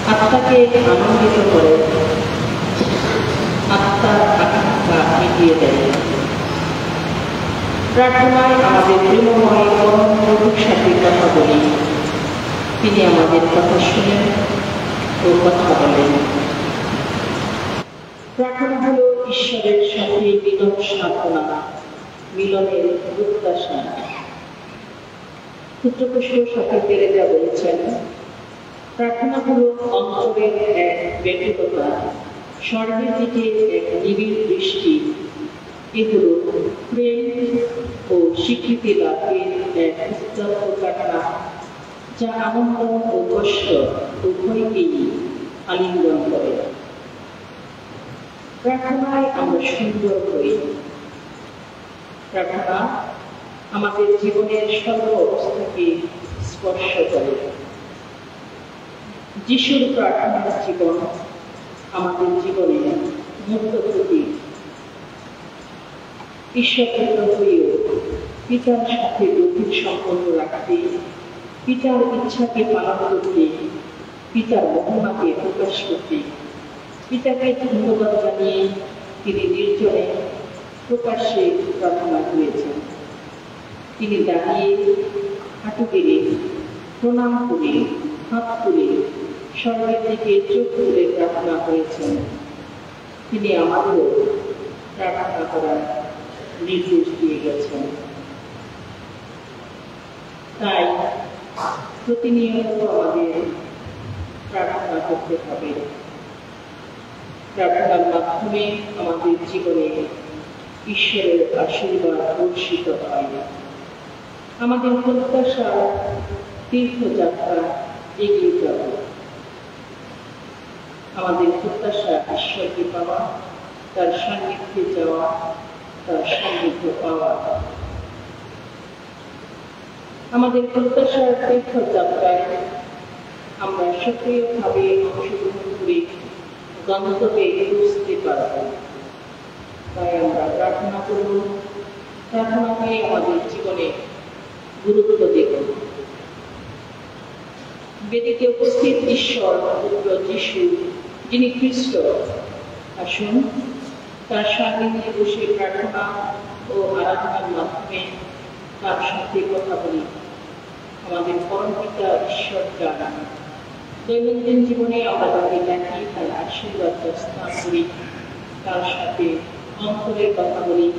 আত্মাকে আনন্দিত করে, আত্মার আকাঙ্ক্ষা মিটিয়ে দেয়। প্রার্থনায় আমাদের প্রেমময় পরম প্রভুর সাথে কথা বলি। তিনি আমাদের কথা শুনেন ও কথা বলেন। প্রার্থনা হল ঈশ্বরের সাথে মিলন সাধনা, মিলনের প্রত্যাশা। পুত্রপুষ্প সাথে তেরেজা বলেছেন, প্রার্থনা হল অন্তরের এক ব্যক্তিগতা, স্বর্গের দিকে এক নিবিড় দৃষ্টি। এগুলো প্রেম ও স্বীকৃতি লাভের এক উত্তর প্রকারণা, যা আনন্দ ও কষ্ট উভয়কেই আলিঙ্গন করে। প্রার্থনায় আমরা সুন্দর হই। প্রার্থনা আমাদের জীবনের সর্ব অবস্থাকে স্পর্শ করে। যিশুর প্রার্থনার জীবন আমাদের জীবনে মূর্ত প্রতীক। ঈশ্বরপুত্র হয়েও পিতার সাথে গভীর সম্পর্ক রাখতে, পিতার ইচ্ছাকে পালন করতে, পিতার মহিমাকে প্রকাশ করতে, পিতাকে ধন্যবাদ জানিয়ে তিনি নির্জনে প্রকাশ্যে প্রার্থনা করেছেন। তিনি দাঁড়িয়ে, হাঁটু গেড়ে, প্রণাম করে, হাত তুলে, স্বর্গের দিকে চোখ তুলে প্রার্থনা করেছেন। তিনি আমাদেরও প্রার্থনা করার নির্দেশ দিয়ে গেছেন। তাই প্রতিনিয়ত আমাদের প্রার্থনা করতে হবে। প্রার্থনার মাধ্যমে আমাদের জীবনে ঈশ্বরের আশীর্বাদ বর্ষিত হয়। আমাদের প্রত্যাশা তীর্থযাত্রা এগিয়ে যাবে। আমাদের প্রত্যাশা ঈশ্বরকে পাওয়া, তার সান্নিধ্যে যাওয়া, তার সান্নিধ্য পাওয়া। আমাদের প্রত্যাশার তীর্থযাত্রায় আমরা সক্রিয়ভাবে অংশগ্রহণ করে গন্তব্যে পৌঁছতে পারব। তাই আমরা প্রার্থনা করব, প্রার্থনাকে আমাদের জীবনে গুরুত্ব দেব। বেদিতে উপস্থিত ঈশ্বর পুত্র যিশু, যিনি খ্রিস্ট, আসুন তার সান্নিধ্যে বসে প্রার্থনা ও আরাধনার মাধ্যমে তার সাথে কথা বলি। আমাদের পরম পিতা ঈশ্বর জানান। দৈনন্দিন জীবনে আমরা তাকে ডাকি, তার আশীর্বাদ স্থান করি, তার সাথে অন্তরে কথা বলি,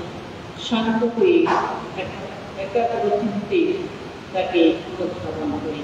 শান্ত হয়ে একাগ্রচিত্তে তাকে উদ্ভাবন করি।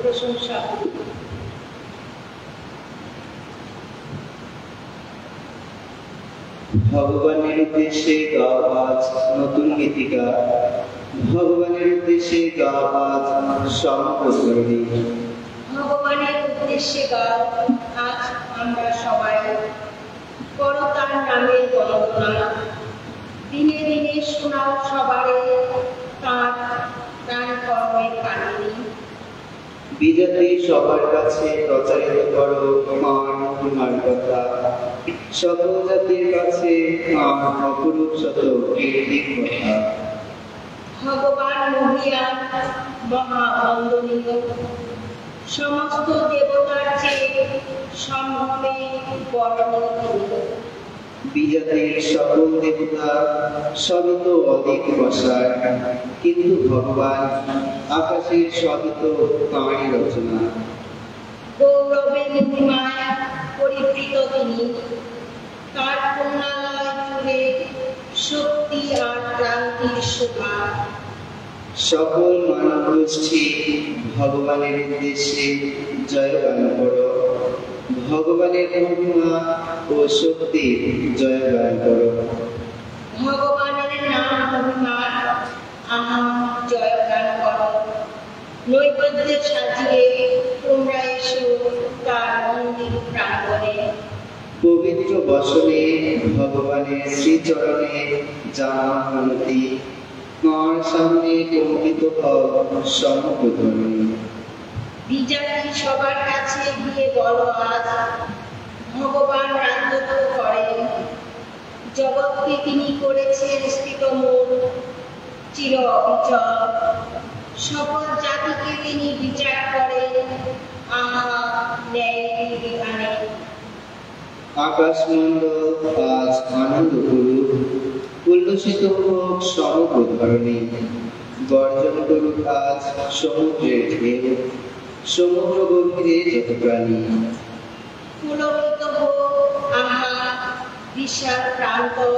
প্রশংসা হোক। ভগবানের উদ্দেশ্যে গাও আজ নতুন গীতিকা, ভগবানের উদ্দেশ্যে গাও আজ সম্প্রসারণী। ভগবানের উদ্দেশ্যে গাও আজ আমরা সবাই, করো তার নামের বন্দনা। দিনে দিনে শোনাও সবারে তাঁর প্রাণ কর্মের কাহিনী। বিজাতি সবার কাছে প্রচারিত করো মার কথা, সকল জাতির কাছে অপরূপ শত কীর্তির কথা। ভগবান মহিয়ান মহাবন্দনীয়, সমস্ত দেবতার চেয়ে সম্ভ্রমে বরণীয়। বিজাতির সকল দেবতা সবই তো অধিক বসায়, কিন্তু ভগবান আকাশের সবই তো তাঁরই রচনা। গৌরবে মহিমায় পরিবৃত তিনি, তার পুণ্যালয় জুড়ে শক্তি আর ক্রান্তির শোভা। সকল মানব গোষ্ঠী ভগবানের উদ্দেশ্যে জয়গান করো, ভগবানের মহিমা ও শক্তির জয়গান করো। ভগবানের নাম মহিমার আহা জয়গান করো। নৈবেদ্য সাজিয়ে তোমরা এসো তার মন্দির প্রাঙ্গণে। পবিত্র বসনে ভগবানের শ্রীচরণে জানাতি, তাঁর সামনে কম্পিত হও সমগ্রধরণী। বিজাতি সবার কাছে গিয়ে বলো আজ, ভগবান রাজত্ব করেন। জগৎকে তিনি করেছেন স্থিতমূল, চির অবিচল। সকল জাতিকে তিনি বিচার করেন আহা ন্যায় বিধানে। আকাশমণ্ডল আজ আনন্দ করুক, উল্লসিত হোক সমগ্রধরণী। গর্জন করুক আজ সমুদ্রের ঢেউ, সমুদ্র গভীরে যত প্রাণী। পুলকিত হোক আহা বিশাল প্রান্তর,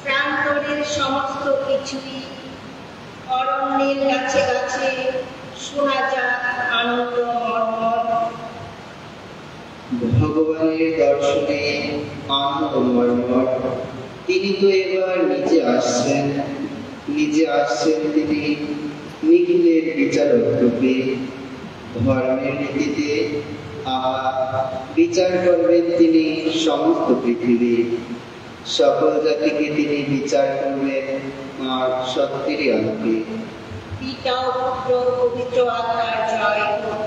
প্রান্তরের সমস্ত কিছুই। অরণ্যের গাছে গাছে শোনা যাক আনন্দ মর্মর। ভগবানের দর্শনে আনন্দ মর্মর। তিনি তো এবার নিজে আসছেন তিনি নিখিলের বিচারক রূপে। ধর্মের নীতিতে আহা বিচার করবেন তিনি সমস্ত পৃথিবী। সকল জাতিকে তিনি বিচার করবেন আর সত্যেরই আলোকে। পিতা ও পুত্র পবিত্র আত্মার জয় হোক।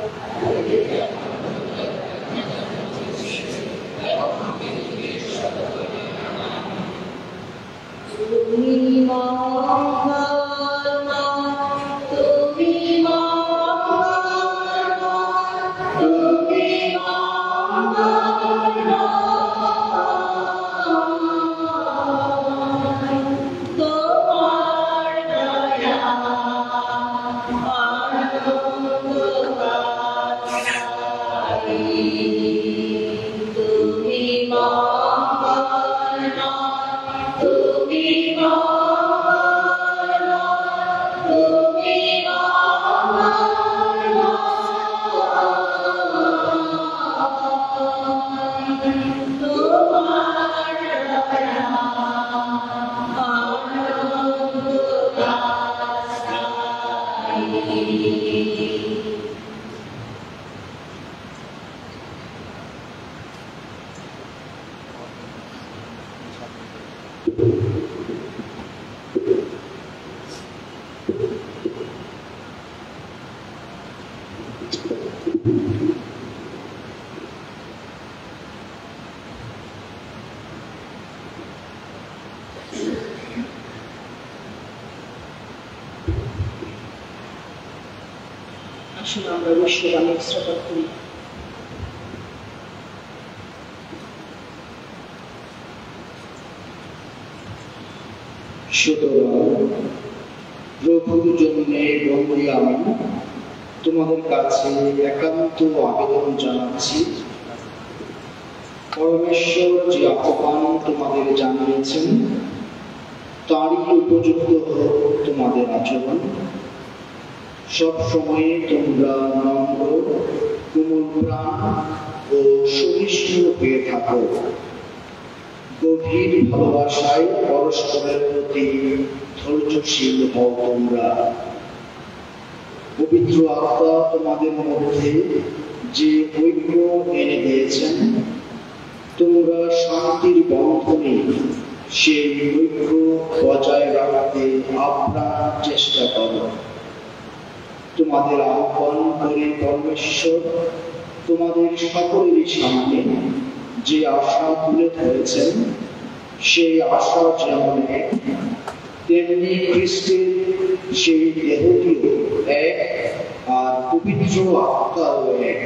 তুমি মঙ্গলময়, তুমি মঙ্গলময়, তুমি মঙ্গলময়। তোমার দয়া আনন্দদায়ী। তুমি মঙ্গলময়, তুমি আসুন আমরা বিশ্ববাণীর শ্রবণ করি। সুতরাং প্রভুর জন্য বন্ধু আমি তোমাদের কাছে একান্ত আবেদন জানাচ্ছি, পরমেশ্বর যে আহ্বান তোমাদের জানিয়েছেন তারই উপযুক্ত হোক তোমাদের আচরণ। সব সময় তোমরা নম্র, কোমল প্রাণ ও সহিষ্ণু হয়ে থাকো। গভীর ভালোবাসায় পরস্পরের প্রতি ধৈর্যশীল হও তোমরা। পবিত্র আত্মা তোমাদের মধ্যে যে ঐক্য এনে দিয়েছেন, তোমরা শান্তির বন্ধনে সেই ঐক্য বজায় রাখতে আপ্রাণ চেষ্টা করো। তোমাদের আহ্বান করে পরমেশ্বর তোমাদের সকলেরই সামনে যে আশা তুলে ধরেছেন, সেই আশা যেমন এক, তেমনি খ্রিস্টের সেই দেহটিও এক, আর পবিত্র আত্মাও এক।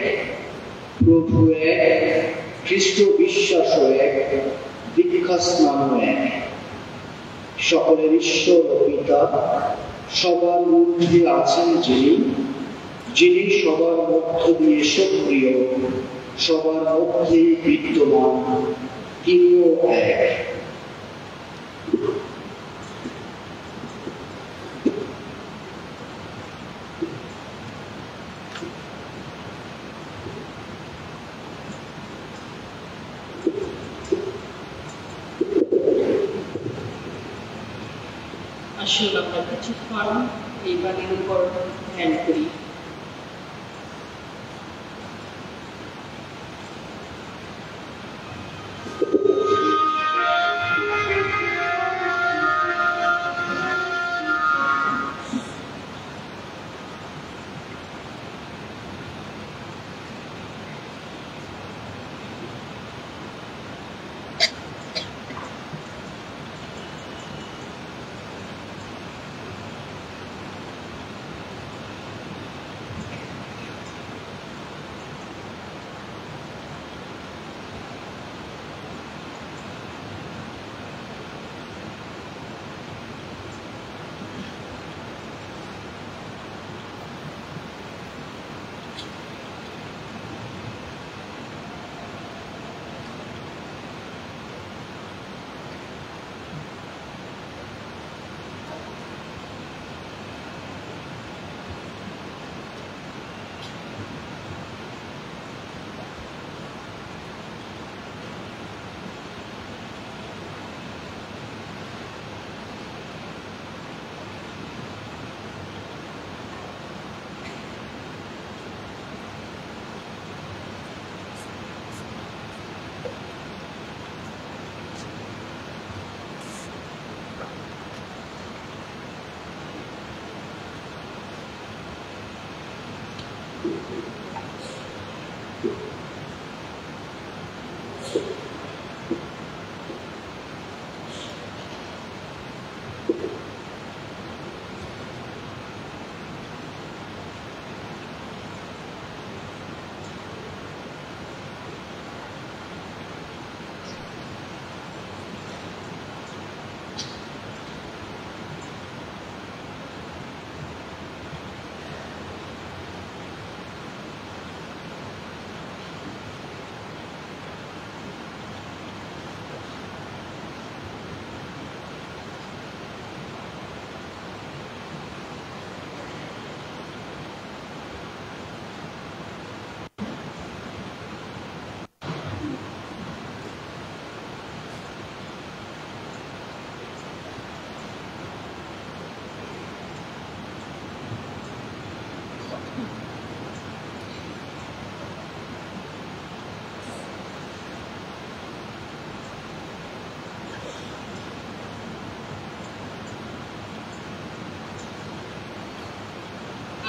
প্রভু এক, খ্রিস্ট বিশ্বাসও এক, দীক্ষা স্নানও এক। সকলের ঈশ্বর পিতা, সবার ঊর্ধ্বে আছেন যিনি সবার মধ্য দিয়ে সক্রিয়, সবার মধ্যে বিদ্যমান, তিনিও এক। আসুন আমরা কিছুক্ষণ এই বাণীর উপর ধ্যান করি।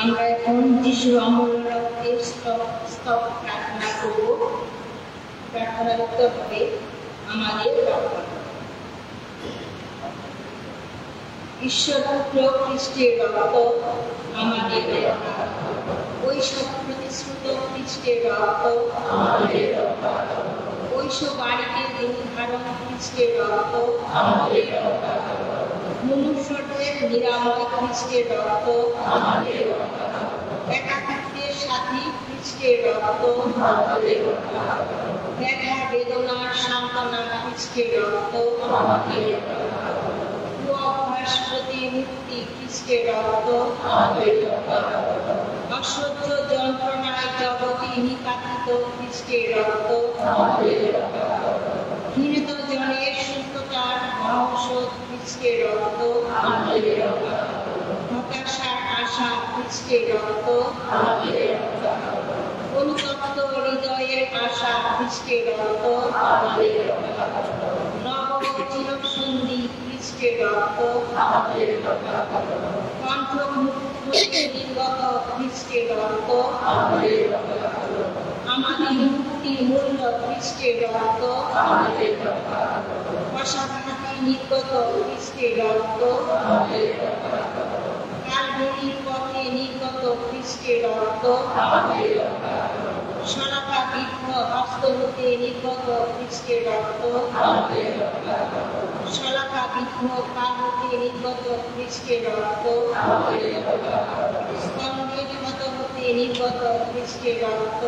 আমরা এখন যিশুর অমূল্য রক্তের স্তব প্রার্থনা করব। প্রার্থনার উত্তর হবে আমাদের রক্ষা। ঈশ্বর পুত্র খ্রিস্টের রক্ত আমাদের রক্ষা। ঐসব প্রতিশ্রুত খ্রিস্টের রক্ত আমাদের রক্ষা। ঐসব বাড়িতে নির্ধারণ খ্রিস্টের রক্ত আমাদের রক্ষা। মনুষ্যদের নিরাময় খ্রিস্টের রক্ত আমাদের রক্ষা। একাকিত্বের সাথী খ্রিস্টের রক্ত আমাদের রক্ষা। ব্যথা বেদনার সান্ত্বনা খ্রিস্টের রক্ত আমাদের রক্ষা। অভ্যাস প্রতিমূর্তি খ্রিস্টের রক্ত, অসহ্য যন্ত্রণায় জগতে নিপাতিত খ্রিস্টের রক্ত, ঘৃণিত জনের সুস্থতার মহৌষধ খ্রিস্টের রক্ত, হতাশার আশা খ্রিস্টের রক্ত, অনুতপ্ত হৃদয়ের আশা খ্রিস্টের রক্ত, নব চিরসন্ধি খ্রিস্টের রক্ত, কণ্ঠমুক্ত হতে নির্গত খ্রিস্টের রক্ত, আমাদের মুক্তির মূল্য খ্রিস্টের রক্ত, অসাধারণে নির্গত খ্রিস্টের রক্ত, কালবরীর পথে নির্গত খ্রিস্টের রক্ত, শলাকা বিদ্ধ হস্ত হতে নির্গত খ্রিস্টের রক্ত, শলাকা বিদ্ধ পা হতে নির্গত খ্রিস্টের রক্ত, স্তম্ভের ক্ষত হতে নির্গত খ্রিস্টের রক্ত,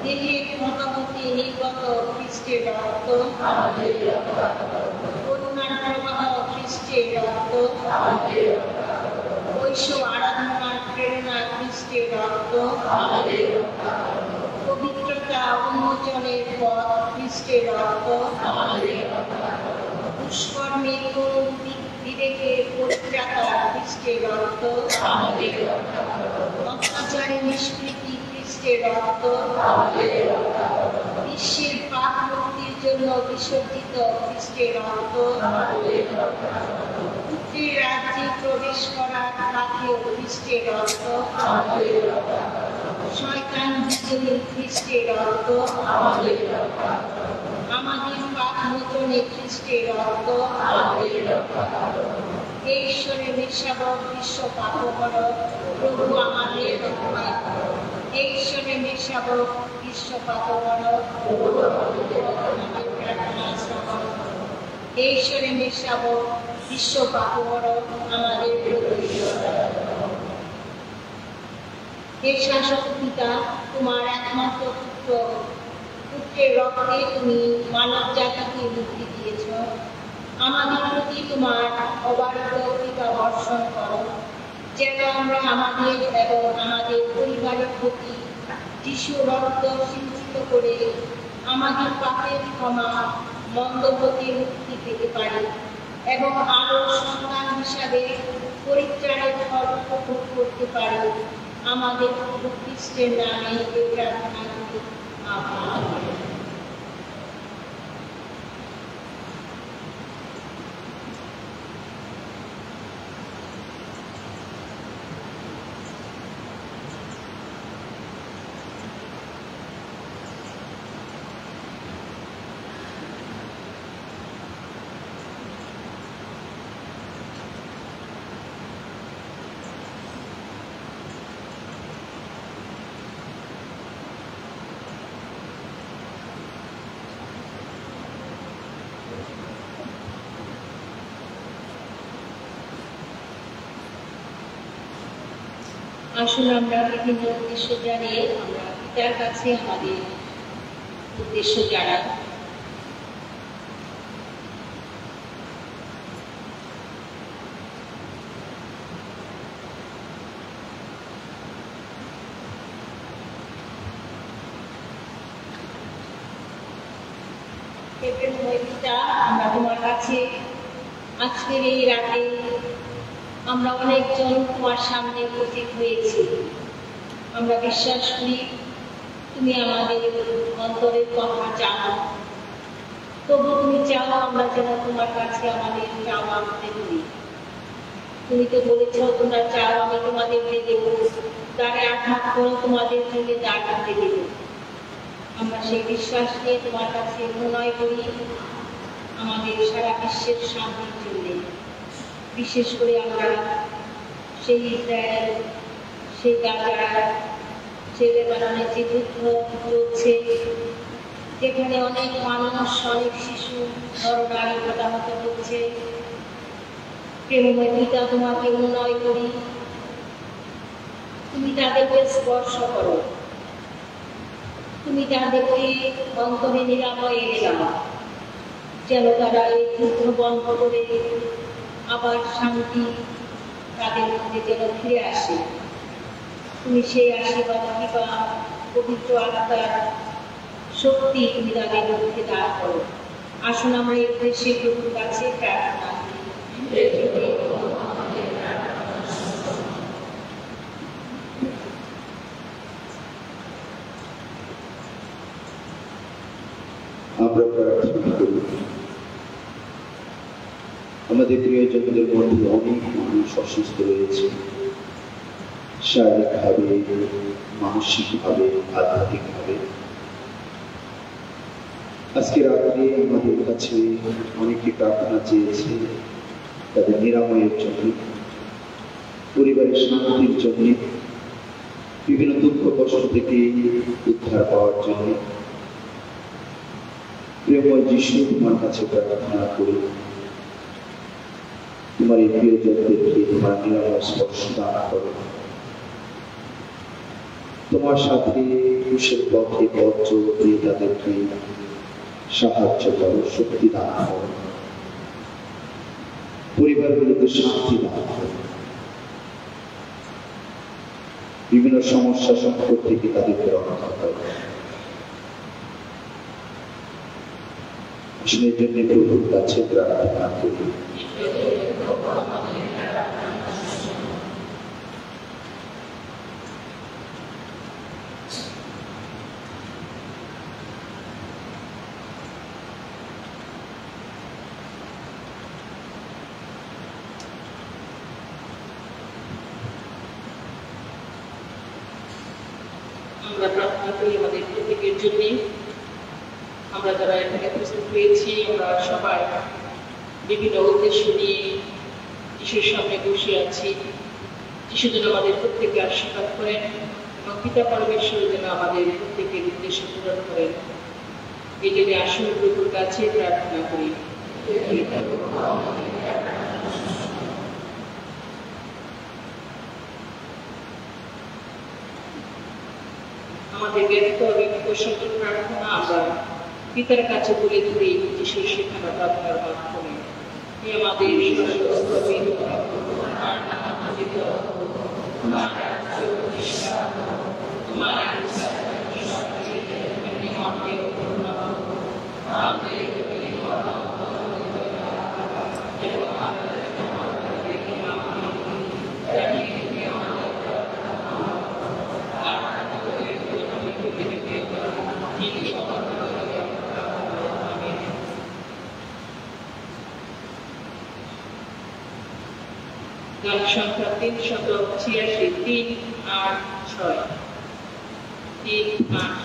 দেহের ক্ষত হতে নির্গত খ্রিস্টের রক্ত, করুণার প্রবাহ খ্রিস্টের রক্ত, ঐশ্ব আরাধনার প্রেরণা খ্রিস্টের রক্ত, পবিত্রতা উন্মোচনের পথ খ্রিস্টের রক্ত, দুষ্কর্মের করুণ বিবেকের পরিত্রাতা খ্রিস্টের রক্ত, অত্যাচারে নিষ্কৃতি খ্রিস্টের রক্ত, বিশ্বের পাপ মুক্তির জন্য বিসর্জিত খ্রিস্টের রক্ত, পুত্রের রাজ্যে প্রবেশ করার পাথেয় খ্রিস্টের রক্ত, শয়তান বিজয়ী খ্রিস্টের রক্ত, আমাদের পাপ মোচনে খ্রিস্টের রক্ত, হে ঈশ্বরের নিঃস্বাবক বিশ্ব পাপহর প্রভু আমাদের রক্ষা, হে ঈশ্বরের নিঃস্বাবক বিশ্ব পাপহর আমাদের প্রার্থনা শ্রবণ, হে ঈশ্বরের নিঃস্বাবক বিশ্ব পাপহর আমাদের হে শাসক পিতা, তোমার একমাত্র পুত্রের রক্তে তুমি মানব জাতিকে মুক্তি দিয়েছ। আমাদের প্রতি তোমার অবারিত কৃপা বর্ষণ করো, যেন আমরা আমাদের এবং আমাদের পরিবারের প্রতি যিশুর রক্ত সিঞ্চিত করে আমাদের পাপের ক্ষমা, মন্দগতির মুক্তি পেতে পারি এবং আরো সন্তান হিসাবে পরিত্রাণের ফল উপভোগ করতে পারি। আমাদের প্রভু খ্রিস্টের নামে এই প্রার্থনা করি, আমেন। আসলে আমরা বিভিন্ন উদ্দেশ্য জানিয়ে আমরা পিতার কাছে আমাদের উদ্দেশ্য জানাই। পিতা, আমরা তোমার কাছে আজকের এই রাতে আমরা অনেকজন তোমার সামনে উপস্থিত হয়েছি। আমরা বিশ্বাস করি তুমি আমাদের অন্তরের কথা জানো, তবু তুমি চাও আমরা যেন তোমার কাছে আমাদের চাওয়া আনতে করি। তুমি তো বলেছ তোমরা চাও আমি তোমাদের দিয়ে দেবো, দ্বারে আঘাত করো তোমাদের জন্য দ্বার খুলে দেবো। আমরা সেই বিশ্বাস নিয়ে তোমার কাছে প্রণয় করি আমাদের সারা বিশ্বের শান্তির জন্য। বিশেষ করে আমরা সেই ইসরায়েল, সেই গাজা, সেই লেবাননে যে যুদ্ধ চলছে, যেখানে অনেক মানুষ, অনেক শিশু, নরনারী হতাহত হচ্ছে, প্রেমময় পিতা তোমাকে অনুনয় করি তুমি তাদেরকে স্পর্শ করো, তুমি তাদেরকে অন্তরে নিরাময় এনে দাও। যেন তারা এই যুদ্ধ বন্ধ করে আবার শান্তি তাদের মধ্যে যেন ফিরে আসে। তুমি সেই আশীর্বাদ দিবা, পবিত্র আত্মার শক্তি তুমি তাদের মধ্যে দান করো। আসুন আমরা এই উদ্দেশ্যে প্রভুর কাছে প্রার্থনা করি। আমরা প্রার্থনা করি, আমাদের প্রিয়জনদের মধ্যে অনেক মানুষ অসুস্থ রয়েছে, শারীরিকভাবে, মানসিকভাবে, আধ্যাত্মিকভাবে। আজকে রাত্রে আমাদের কাছে অনেকে প্রার্থনা চেয়েছে তাদের নিরাময়ের জন্য, পরিবারের শান্তির জন্য, বিভিন্ন দুঃখ কষ্ট থেকে উদ্ধার পাওয়ার জন্য। প্রিয়ময় যিশু, তোমার কাছে প্রার্থনা করি, তোমার এই প্রিয়জনদেরকে তোমার নিরাময় স্পর্শ দান করো। তোমার সাথে কুশের পথে পথ চলতে তাদেরকে সাহায্য করো, শক্তি দান করো, পরিবারগুলোকে শান্তি দান করো, বিভিন্ন সমস্যা সংকট থেকে তাদেরকে রক্ষা করো। আসলে জন্য প্রভুর কাছে প্রার্থনা করি। আমরা প্রার্থনা করি আমাদের প্রত্যেকের জন্য। আমরা যারা এখানে উপস্থিত হয়েছি, আমরা সবাই বিভিন্ন উদ্দেশ্য নিয়ে যিশুর সামনে বসে আছি। যিশু যেন আমাদের প্রত্যেকে আশীর্বাদ করেন এবং পিতা পরমেশ্বর যেন আমাদের প্রত্যেকের উদ্দেশ্য পূরণ করেন। এই জন্য আসল প্রভুর কাছে প্রার্থনা করি। আমাদের জ্ঞাত এবং সকল প্রার্থনা আমরা পিতার কাছে তুলে ধরি যিশুর শেখানো প্রার্থনার মাধ্যমে। আমাদের গান সংখ্যা 386, 386, 386।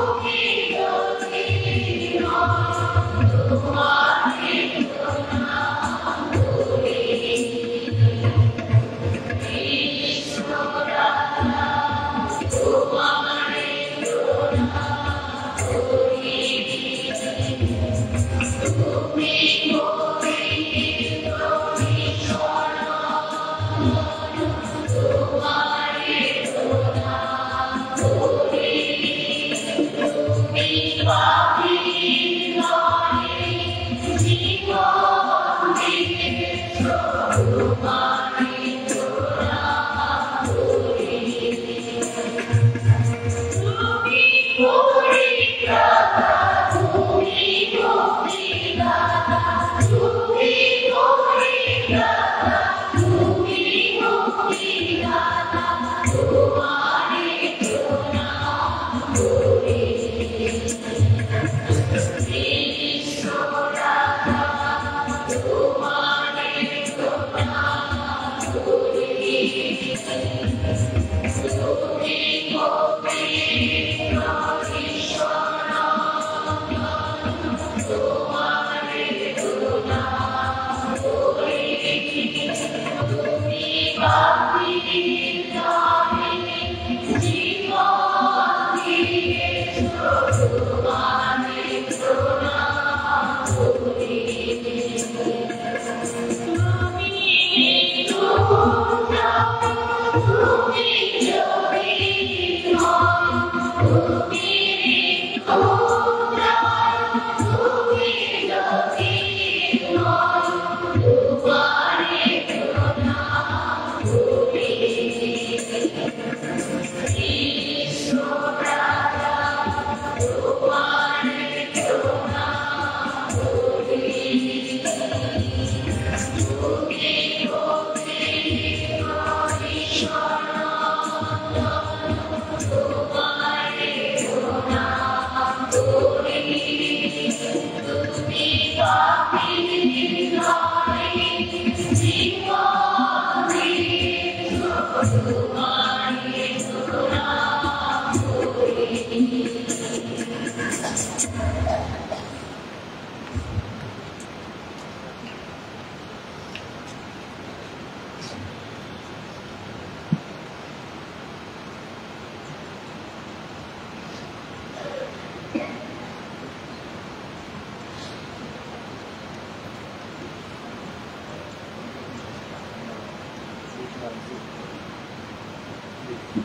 Okay.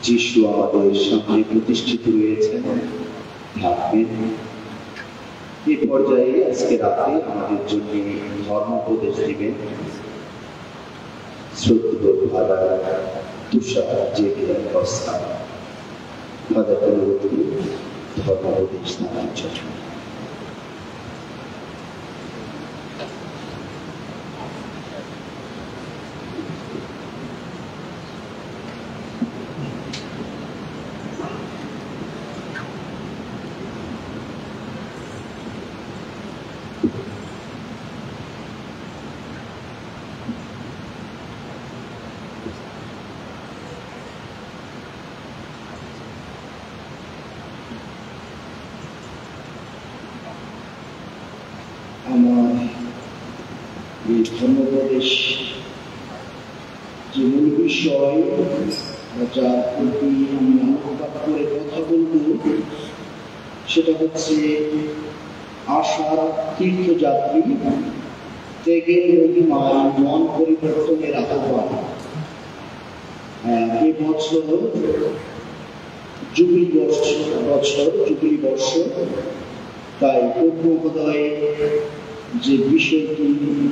যিশু আমাদের সামনে প্রতিষ্ঠিত রয়েছেন, থাকবেন। এই পর্যায়ে আজকে রাতে আমাদের জন্য ধর্ম উপদেশ দিবেন শ্রদ্ধেয় ফাদার তুষার জেভিয়ার কস্তা। ফাদার অনুরোধ করি ধর্ম উপদেশ দেওয়ার জন্য। আমার এই ধর্মোপদেশ যে মূল বিষয়, যার প্রতি আমি আলোকপাত করে কথা বলব, সেটা হচ্ছে আশার তীর্থযাত্রী ত্যাগের মহিমায় মন পরিবর্তনের আহ্বান। এই বছর জুবিলি বর্ষ, তাই মহোদয় যে বিষয়টি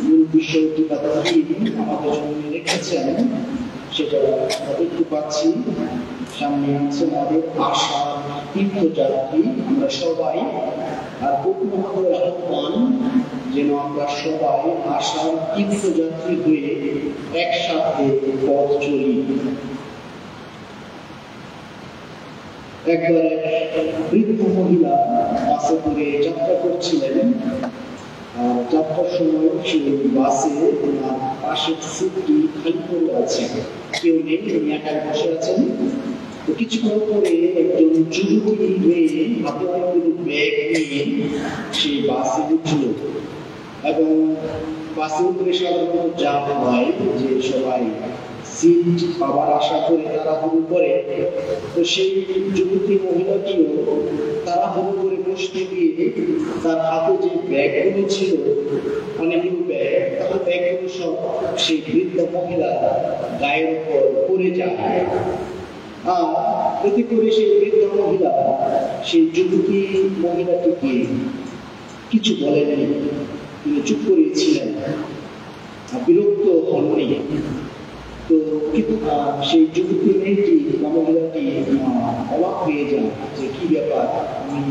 মূল বিষয়টি বা থিম আমাদের জন্য রেখেছেন সেটা দেখতে পাচ্ছি সামনে আছে আমাদের আশার তীর্থযাত্রী আমরা সবাই। আর মহোদয়ের আহ্বান যেন আমরা সবাই আশার তীর্থযাত্রী হয়ে একসাথে পথ চলি। একবার বৃদ্ধ মহিলা বাসে করে যাত্রা করছিলেন, আর যাত্রার সময় সেই বাসে ওনার পাশের সিটটি খালি পড়ে আছে, কেউ নেই, উনি একাই বসে আছেন। তো কিছুক্ষণ পরে একজন যুবতী মেয়ে হাতে অনেকগুলো ব্যাগ নিয়ে সেই বাসে উঠল, এবং বাসে উঠে সাধারণত যা হয় যে সবাই সিট পাওয়ার আশা করে তাড়াহুড়ো করে, তো সেই যুবতী মহিলাটিও তাড়াহুড়ো করে বসতে গিয়ে তার হাতে যে ব্যাগগুলো ছিল, অনেকগুলো ব্যাগ, তার ব্যাগগুলো সব সেই বৃদ্ধ মহিলা গায়ের উপর পড়ে যায়। আর এতে করে সেই বৃদ্ধ মহিলা সেই যুবতী মহিলাটিকে কিছু বলেননি, তিনি চুপ করেছিলেন, বিরক্ত হননি। তো কিন্তু সেই যুবতী মেয়েটি বা মহিলাটি অবাক হয়ে যান যে কি ব্যাপার, আমি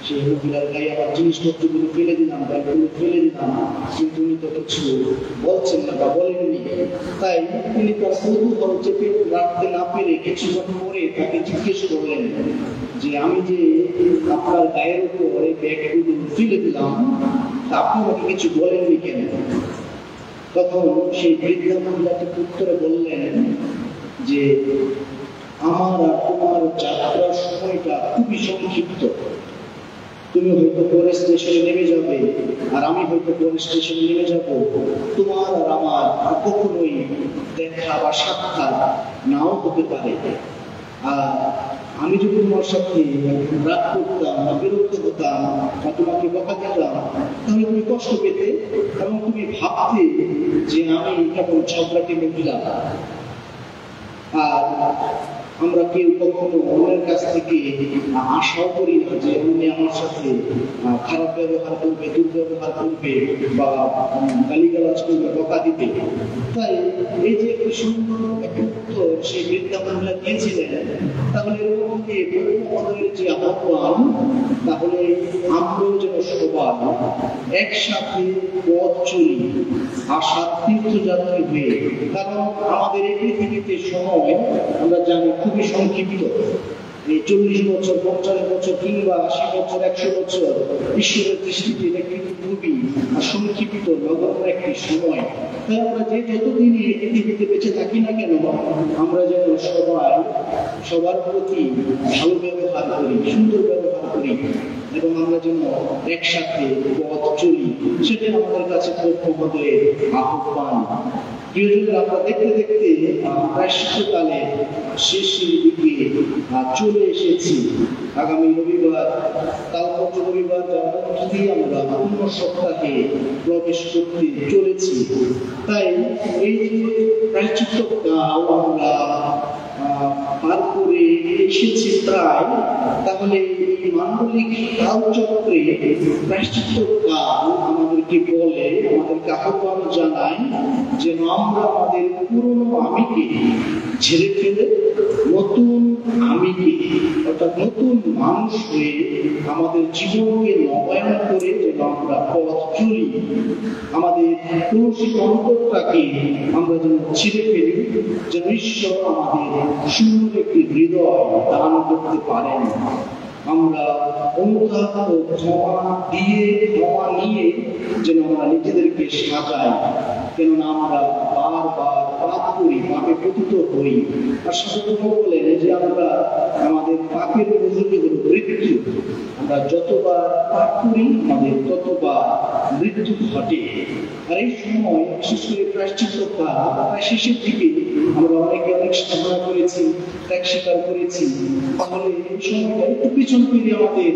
সেই মহিলার গায়ে আমার জিনিসপত্রগুলো ফেলে দিলাম, ব্যাগগুলো ফেলে দিলাম, কিন্তু উনি তো কিছু বলছেন না বা বলেননি। তাই তিনি তার কৌতূহল চেপে রাখতে না পেরে কিছুক্ষণ পরে তাকে জিজ্ঞেস করলেন যে আমি যে আপনার গায়ের উপর এই ব্যাগগুলো ফেলে দিলাম, তা আপনি আমাকে কিছু বলেননি কেন? তখন সেই বৃদ্ধা মহিলাটি উত্তরে বললেন যে আমার আর তোমার যাত্রার সময়টা খুবই সংক্ষিপ্ত। তুমি হয়তো পরে স্টেশনে নেমে যাবে, আর আমি হয়তো পরে স্টেশনে নেমে যাব। তোমার আর আমার কখনোই দেখা বা সাক্ষাৎ নাও হতে পারে। আর আমি যদি তোমার সাথে রাগ করতাম বা বিরক্ত হতাম বা তোমাকে বকা দিতাম, তাহলে তুমি কষ্ট পেতে এবং তুমি ভাবতে যে আমি কেবল ঝগড়াটি মহিলা। আর আমরা কেউ কখনো অন্যের কাছ থেকে আশাও করি না যে উনি আমার সাথে খারাপ ব্যবহার করবে, দুর্ব্যবহার করবে বা গালিগালাজ করবে, বকা দিবে। তাই এই যে একটি সুন্দর একটা উত্তর সেই বৃদ্ধা মহিলা দিয়েছিলেন, তাহলে আমাদের যে আহ্বান, তাহলে আমরাও যেন সবাই একসাথে পথ চলি আশার তীর্থযাত্রী হয়ে। কারণ আমাদের এই পৃথিবীতে সময় আমরা জানি খুবই সংক্ষিপ্ত। এই 40 বছর, 50 বছর কিংবা 80 বছর, 100 বছর ঈশ্বরের দৃষ্টিতে এটা কিন্তু খুবই সংক্ষিপ্ত নগণ্য একটি সময়। তাই আমরা যে যতদিন এই পৃথিবীতে বেঁচে থাকি না কেন, আমরা যেন সবাই সবার প্রতি ভালো ব্যবহার করি, সুন্দর ব্যবহার করি এবং আমরা যেন একসাথে পথ চলি, সেটা আমাদের কাছে মহোদয়ের আহ্বান। প্রিয়জনরা, আমরা দেখতে দেখতে প্রায়শ্চিত্তকালে শেষের দিকে চলে এসেছি। আগামী রবিবার, কালপত্র রবিবার, যার মধ্য দিয়ে আমরা পূর্ণ সপ্তাহে প্রবেশ করতে চলেছি। তাই এই যে প্রায়শ্চিত্ত কাল আমরা পার করে এসেছি প্রায়, তাহলে এই মাঙ্গলিক কালচক্রে প্রায়শ্চিত্ত কাল আমাদেরকে বলে, আমাদেরকে আহ্বান জানায় যেন আমরা আমাদের পুরনো আমিকে ছেড়ে ফেলে নতুন আমিকে, অর্থাৎ নতুন মানুষ হয়ে আমাদের জীবনকে নবায়ন করে যেন আমরা পথ চলি। আমাদের কলুষিত অন্তরটাকে আমরা যেন ছেড়ে ফেলি, যেন ঈশ্বর আমাদের সুন্দর একটি হৃদয় দান করতে পারেন। আমরা অনুতাপ ও ক্ষমা নিয়ে যেন আমরা নিজেদেরকে সাজাই, কেননা আমরা বারবার পাপ করি, পাপে পতিত হই। আর সাধারণত বলেন যে আমরা আমাদের পাপের মজুরি হল মৃত্যু। আমরা যতবার পাপ করি আমাদের ততবার মৃত্যু ঘটে। আর এই সময় বিশেষ করে প্রায়শ্চিত্ত কাল প্রায় শেষের দিকে আমরা অনেকে অনেক সাধনা করেছি, ত্যাগ স্বীকার করেছি। তাহলে এই সময়টা একটু পিছন ফিরে আমাদের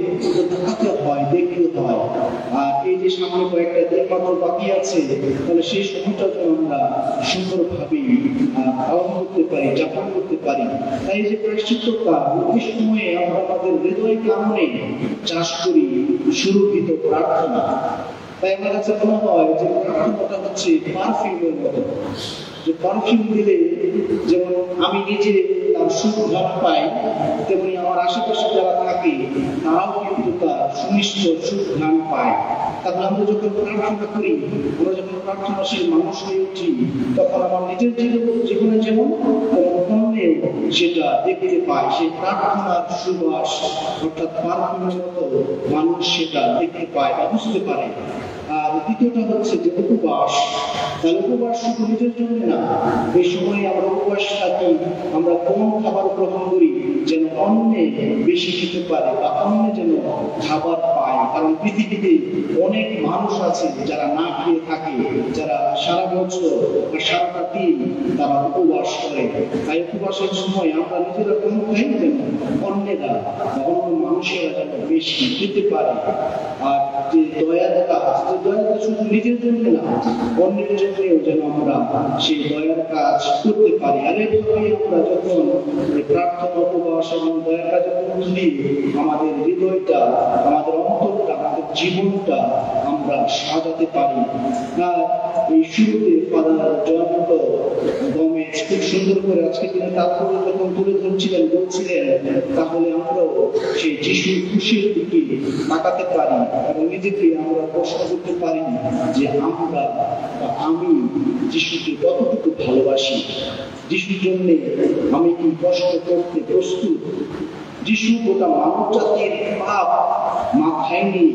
দেখাতে হয়, দেখতে হয়। আর এই যে সামনে কয়েকটা দিন মাত্র বাকি আছে, তাহলে সেই সময়টা যেন আমরা সুন্দরভাবে পালন করতে পারি, যাপন করতে পারি। তাই এই যে প্রায়শ্চিত্ত কাল, এই সময়ে আমরা আমাদের হৃদয় কামনে চাষ করি সুরক্ষিত প্রার্থনা। তাই আমার কাছে মনে হয় যে প্রার্থনাটা হচ্ছে পারফিউমের মতো, যে পারফিউম দিলে যেমন আমি নিজে তার সুঘ্রাণ পাই, তেমনি আমার আশেপাশে যারা থাকে তারাও কিন্তু তার সুনিশ্চিত সুঘ্রাণ পায়। তাহলে আমরা যখন প্রার্থনা করি, আমরা যখন প্রার্থনাশীল মানুষ হয়ে উঠি, তখন আমার নিজের জীবনে যেমন অন্যেও সেটা দেখতে পায়। সেই প্রার্থনার সুবাস অর্থাৎ পারফিউমের মতো মানুষ সেটা দেখতে পায় বা বুঝতে পারে। আর দ্বিতীয়টা হচ্ছে যে উপবাস। তাহলে উপবাস শুধু নিজের জন্য না, এই সময়ে আমরা উপবাস থাকি, আমরা কম খাবার গ্রহণ করি যেন অন্যে বেশি খেতে পারে বা অন্য যেন খাবার পায়। কারণ পৃথিবীতে অনেক মানুষ আছে যারা না খেয়ে থাকে, যারা সারা বছর বা সারাটা দিন তারা উপবাস করে। তাই উপবাসের সময় আমরা নিজেরা কম খাই যেন অন্যেরা বা অন্য মানুষেরা যেন বেশি খেতে পারে। আর যে দয়ার কাজ, যে দয়াটা শুধু নিজের জন্য না, অন্যের জন্য জন্যেও যেন আমরা সেই দয়ার কাজ করতে পারি। আর এইভাবে আমরা যখন প্রার্থনা, উপবাস এবং দয়ার কাজের মধ্যে দিয়ে আমাদের হৃদয়টা, আমাদের অন্তরটা, আমাদের জীবনটা আমরা সাজাতে পারি। এই শুরুতে ফাদার জয়ন্ত গমেজ খুব সুন্দর করে আজকে তিনি তারপরে যখন তুলে ধরছিলেন, বলছিলেন তাহলে আমরাও সেই যিশুর খুশির দিকে তাকাতে পারি এবং নিজেকে আমরা প্রশ্ন করতে পারি যে আমরা বা আমি যিশুকে কতটুকু ভালোবাসি, যিশুর জন্য আমি কি কষ্ট করতে প্রস্তুত। যিশু গোটা মানব জাতির পাপ মাথায় নিয়ে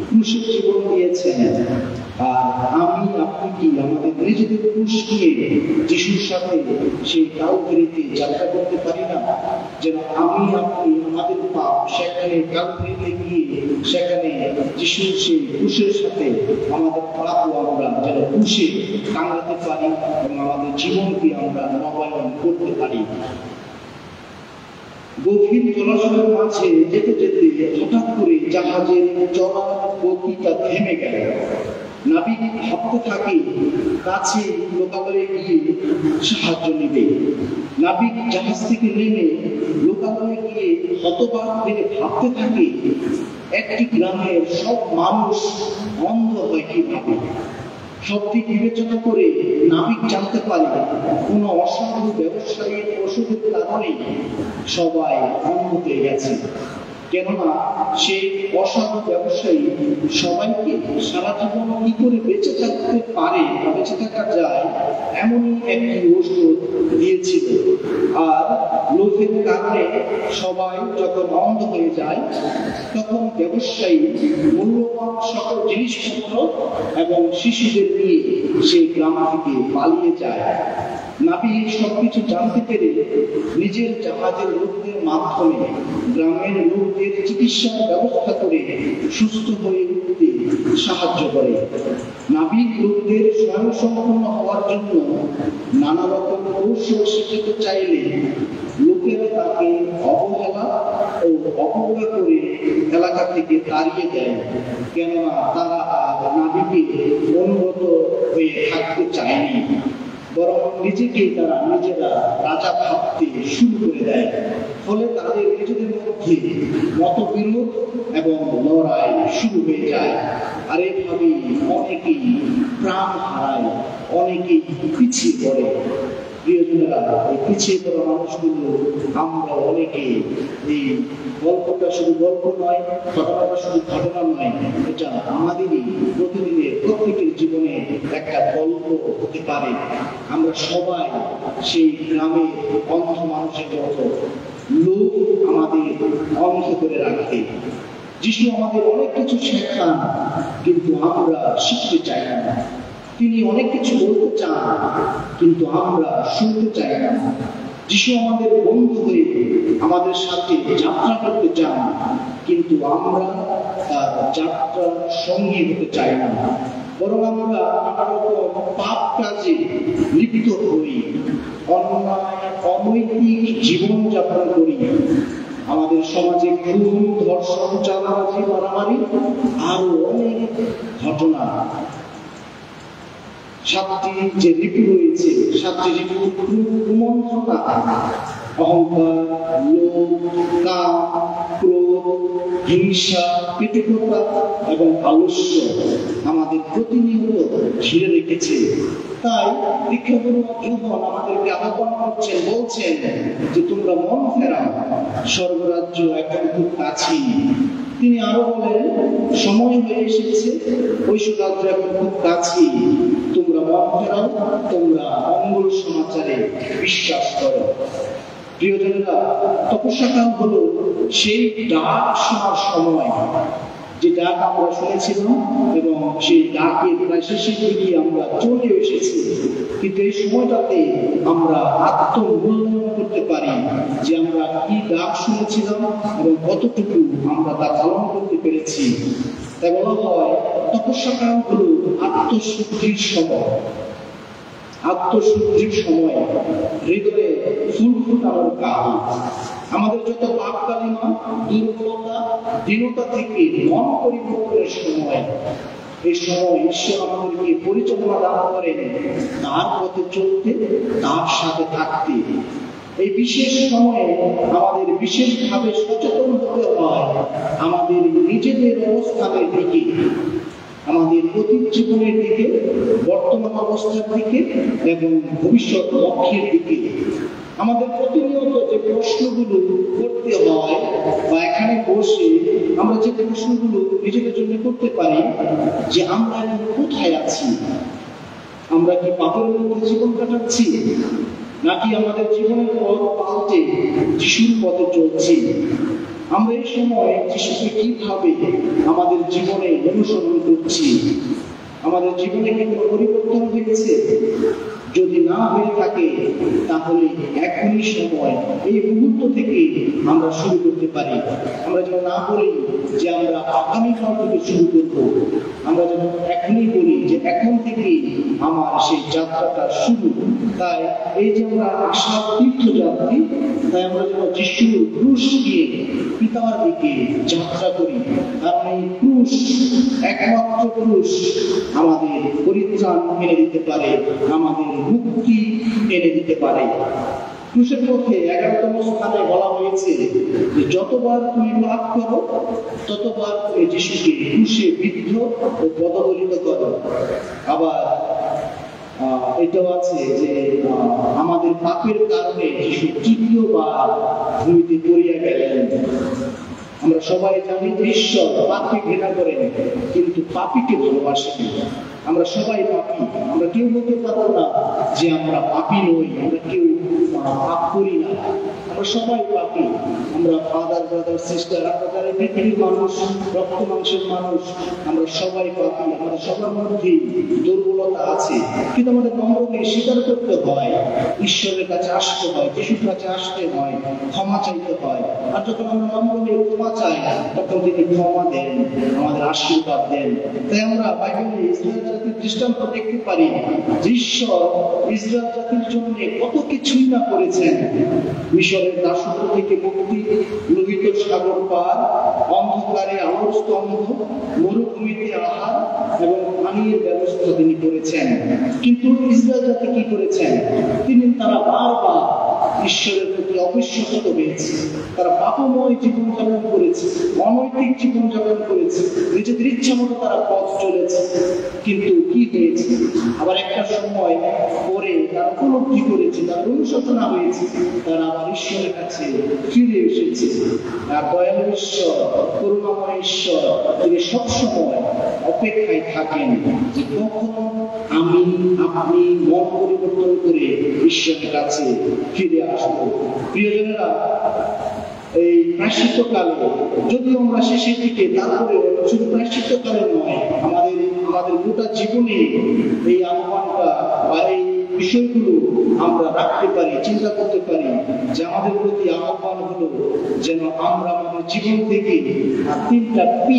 ক্রুশে জীবন দিয়েছেন, আর আমি আপনি কি আমাদের নিজেদের ক্রুশ নিয়ে যিশুর সাথে সেই কালভারিতে যাত্রা করতে পারি না? যেন আমি আপনি আমাদের পাপ সেখানে কালভারিতে গিয়ে সেখানে যিশুর সেই ক্রুশের সাথে আমাদের পাপও আমরা যেন ক্রুশে টাঙাতে পারি এবং আমাদের জীবনকে আমরা নবায়ন করতে পারি। গভীর জলাশয়ের মাঝে যেতে যেতে হঠাৎ করে জাহাজের চলার গতিটা থেমে গেল। নাবিক ভাবতে থাকে কাছে লোকালয়ে গিয়ে সাহায্য নেবে। নাবিক জাহাজ থেকে নেমে লোকালয়ে গিয়ে হতবাক হয়ে ভাবতে থাকে একটি গ্রামের সব মানুষ অন্ধ হয় কিভাবে। সবটি বিবেচনা করে নাবিক জানতে পারে কোনো অসাধু ব্যবসায়ীর ওষুধের কারণে সবাই অন্ধ হয়ে গেছে। কেননা সেই অসাধু ব্যবসায়ী সবাইকে সারা জীবন কি করে বেঁচে থাকতে পারে বা বেঁচে থাকা যায় এমনই একটি ওষুধ দিয়েছিল। আর লোভের কারণে সবাই যখন অন্ধ হয়ে যায় তখন ব্যবসায়ী মূল্যবান সকল জিনিসপত্র এবং শিশুদের নিয়ে সেই গ্রাম থেকে পালিয়ে যায়। নাবিক সবকিছু জানতে পেরে নিজের জাহাজের লোকদের মাধ্যমে গ্রামের লোকদের চিকিৎসার ব্যবস্থা করে সুস্থ হয়ে উঠতে সাহায্য করে। নাবিক লোকদের স্বয়ংসম্পন্ন হওয়ার জন্য নানা রকম কৌশল শিখতে চাইলে লোকেরা তাকে অবহেলা ও অবজ্ঞা করে এলাকা থেকে তাড়িয়ে দেয়। কেননা তারা নাবিকে অনুগত হয়ে থাকতে চায়নি, বরং নিজেকে তারা নিজেরা রাজা ভাবতে শুরু করে দেয়। ফলে তাদের নিজেদের মধ্যে মতবিরোধ এবং লড়াই শুরু হয়ে যায়। আর এভাবে অনেকেই প্রাণ হারায়, অনেকেই পিছিয়ে পড়ে। প্রিয়জনেরা, এই পিছিয়ে পড়া মানুষগুলো আমরা অনেকে, এই গল্পটা শুধু গল্প নয়, ঘটনাটা শুধু ঘটনা নয়, এটা আমাদেরই প্রতিদিনের প্রত্যেকের জীবনে একটা গল্প হতে পারে। আমরা সবাই সেই গ্রামে অন্ধ মানুষের মতো, লোক আমাদের অন্ধ করে রাখে। যিশু আমাদের অনেক কিছু শেখান, কিন্তু আমরা শিখতে চাই না। তিনি অনেক কিছু বলতে চান, কিন্তু আমরা শুনতে চাই না। যিশু আমাদের বন্ধু হয়ে আমাদের সাথে যাত্রা করতে চান, কিন্তু আমরা তার যাত্রার সঙ্গী হতে চাই না। বরং আমরা নানা রকম পাপ কাজে লিপ্ত হই, অন্যায় অনৈতিক জীবনযাপন করি। আমাদের সমাজে খুন, ধর্ষণ, চাঁদাবাজি, মারামারি আরো অনেক ঘটনা। সাতটি যে ঋতু রয়েছে, সাতটি ঋতুর কুমন্ত্রণা, অহংকার, লোভ, কাম, ক্রোধ, হিংসা, কৃতজ্ঞতা এবং আলস্য আমাদের প্রতিনিয়ত ঘিরে রেখেছে। তাই দীক্ষাগুরু যোহন আমাদেরকে আহ্বান করছেন, বলছেন যে তোমরা মন ফেরাও, স্বর্গরাজ্য এখন খুব কাছেই। তিনি আরো বলেন, সময় হয়ে এসেছে, ঐশ্বরাজ্য এখন খুব কাছেই। তোমরা মন ফেরাও, তোমরা মঙ্গল সমাচারে বিশ্বাস করো। প্রিয়জনেরা, তপস্যাকাল হলো সেই ডাক শোনার সময়, যে ডাক আমরা শুনেছিলাম এবং সেই ডাকের প্রায় শেষের দিকে আমরা চলে এসেছি। কিন্তু এই সময়টাতে আমরা আত্মমূল্যায়ন করতে পারি যে আমরা কি ডাক শুনেছিলাম এবং কতটুকু আমরা তা পালন করতে পেরেছি। তাই বলা হয় তপস্যাকাল হলো আত্মশুদ্ধির সময়। আত্মশুদ্ধির সময়, হৃদয়ে ফুল ফোটানোর কাল। আমাদের যত পাপ কালিমা, দুর্বলতা, দীনতা থেকে মন পরিবর্তনের সময়। এই সময় ঈশ্বর আমাদেরকে পরিচালনা দান করেন তার পথে চলতে, তার সাথে থাকতে। এই বিশেষ সময়ে আমাদের বিশেষভাবে সচেতন হতে হয় আমাদের নিজেদের অবস্থানের দিকে, আমাদের অতীত জীবনের দিকে, বর্তমান অবস্থার দিকে এবং ভবিষ্যৎ লক্ষ্যের দিকে। আমাদের প্রতিনিয়ত যে প্রশ্নগুলো করতে হয় বা এখানে বসে আমরা যে প্রশ্নগুলো নিজেদের জন্য করতে পারি যে আমরা এখন কোথায় আছি, আমরা কি পাপের মধ্যে জীবন কাটাচ্ছি নাকি আমাদের জীবনের পথ পাল্টে যিশুর পথে চলছি। আমরা এই সময় যিশুকে কিভাবে আমাদের জীবনে অনুসরণ করছি, আমাদের জীবনে কি কোনো পরিবর্তন হয়েছে? যদি না হয়ে থাকে তাহলে এখনই সময়, এই মুহূর্ত থেকে আমরা শুরু করতে পারি। আমরা যেন না বলি যে আমরা আগামীকাল থেকে শুরু করবো, আমরা যেন এখনই বলি যে এখন থেকে আমার সেই যাত্রাটা শুরু। তাই এই যে আমরা আশার তীর্থযাত্রী, তাই আমরা যেন যিশুর ক্রুশ নিয়ে পিতার দিকে যাত্রা করি। কারণ এই ক্রুশ, একমাত্র ক্রুশ আমাদের পরিত্রাণ এনে দিতে পারে, আমাদের মুক্তি এনে দিতে পারে। ক্রুশের পথে 11তম স্থানে বলা হয়েছে যে যতবার তুমি পাপ করো ততবার তুমি যিশুকে ক্রুশে বিদ্ধ ও পদদলিত করো। আবার এটাও আছে যে আমাদের পাপের কারণে যিশু তৃতীয়বার ভূমিতে পড়িয়া গেলেন। আমরা সবাই জানি ঈশ্বর পাপকে ঘৃণা করেন কিন্তু পাপীকে ভালোবাসেন। আমরা সবাই পাপী, আমরা কেউ বলতে পারবো না যে আমরা পাপী নই, আমরা কেউ পাপ করি না, আমরা সবাই পাপী। আমরা ফাদার, ব্রাদার, সিস্টার, আমরা যারা পৃথিবীর মানুষ, রক্ত মাংসের মানুষ, আমরা সবাই পাপী। আমাদের সবার মধ্যেই দুর্বলতা আছে, কিন্তু আমাদের নম্রকে স্বীকার করতে হয়, ঈশ্বরের কাছে আসতে হয়, যিশুর কাছে আসতে হয়, ক্ষমা চাইতে হয়। আর যখন আমরা নম্রকে ক্ষমা চাই তখন তিনি ক্ষমা দেন, আমাদের আশীর্বাদ দেন। তাই আমরা বাইবেলে ইসরায়েল জাতির দৃষ্টান্ত দেখতে পারি যে ঈশ্বর ইসরায়েল জাতির জন্য কত কিছুই না করেছেন। মিশরের দাসত্ব থেকে মুক্তি, লোহিত সাগর পার, অন্ধকারে আলোর স্তম্ভ, মরুভূমিতে আহার এবং পানির ব্যবস্থা তিনি করেছেন। কিন্তু ইসরায়েল জাতি কি করেছেন? তারা বারবার ঈশ্বরের প্রতি অবিশ্বস্ত হয়েছে, তারা পাপময় জীবনযাপন করেছে, অনৈতিক জীবনযাপন করেছে, নিজেদের ইচ্ছা মতো তারা পথ চলেছে। কিন্তু কি হয়েছে? আবার একটা সময় পরে তারা উপলব্ধি করেছে, তারা অনুশোচনা হয়েছে, তারা আবার ঈশ্বরের কাছে ফিরে এসেছে। আর দয়ালু ঈশ্বর, করুণাময় ঈশ্বর, তিনি সবসময় অপেক্ষায় থাকেন যে কখন আমি আপনি মন পরিবর্তন করে ঈশ্বরের কাছে ফিরে আসবো। প্রিয়জনেরা, এই প্রায়শ্চিত্তকালে যদিও আমরা শেষের দিকে, তারপরে শুধু প্রায়শ্চিত্তকালে নয়, আমাদের গোটা জীবনে এই আহ্বানটা বা এই বিষয়গুলো আমরা রাখতে পারি, চিন্তা করতে পারি যে আমাদের প্রতি আহ্বান হলো যেন আমরা আমাদের জীবন থেকে 3টা পি,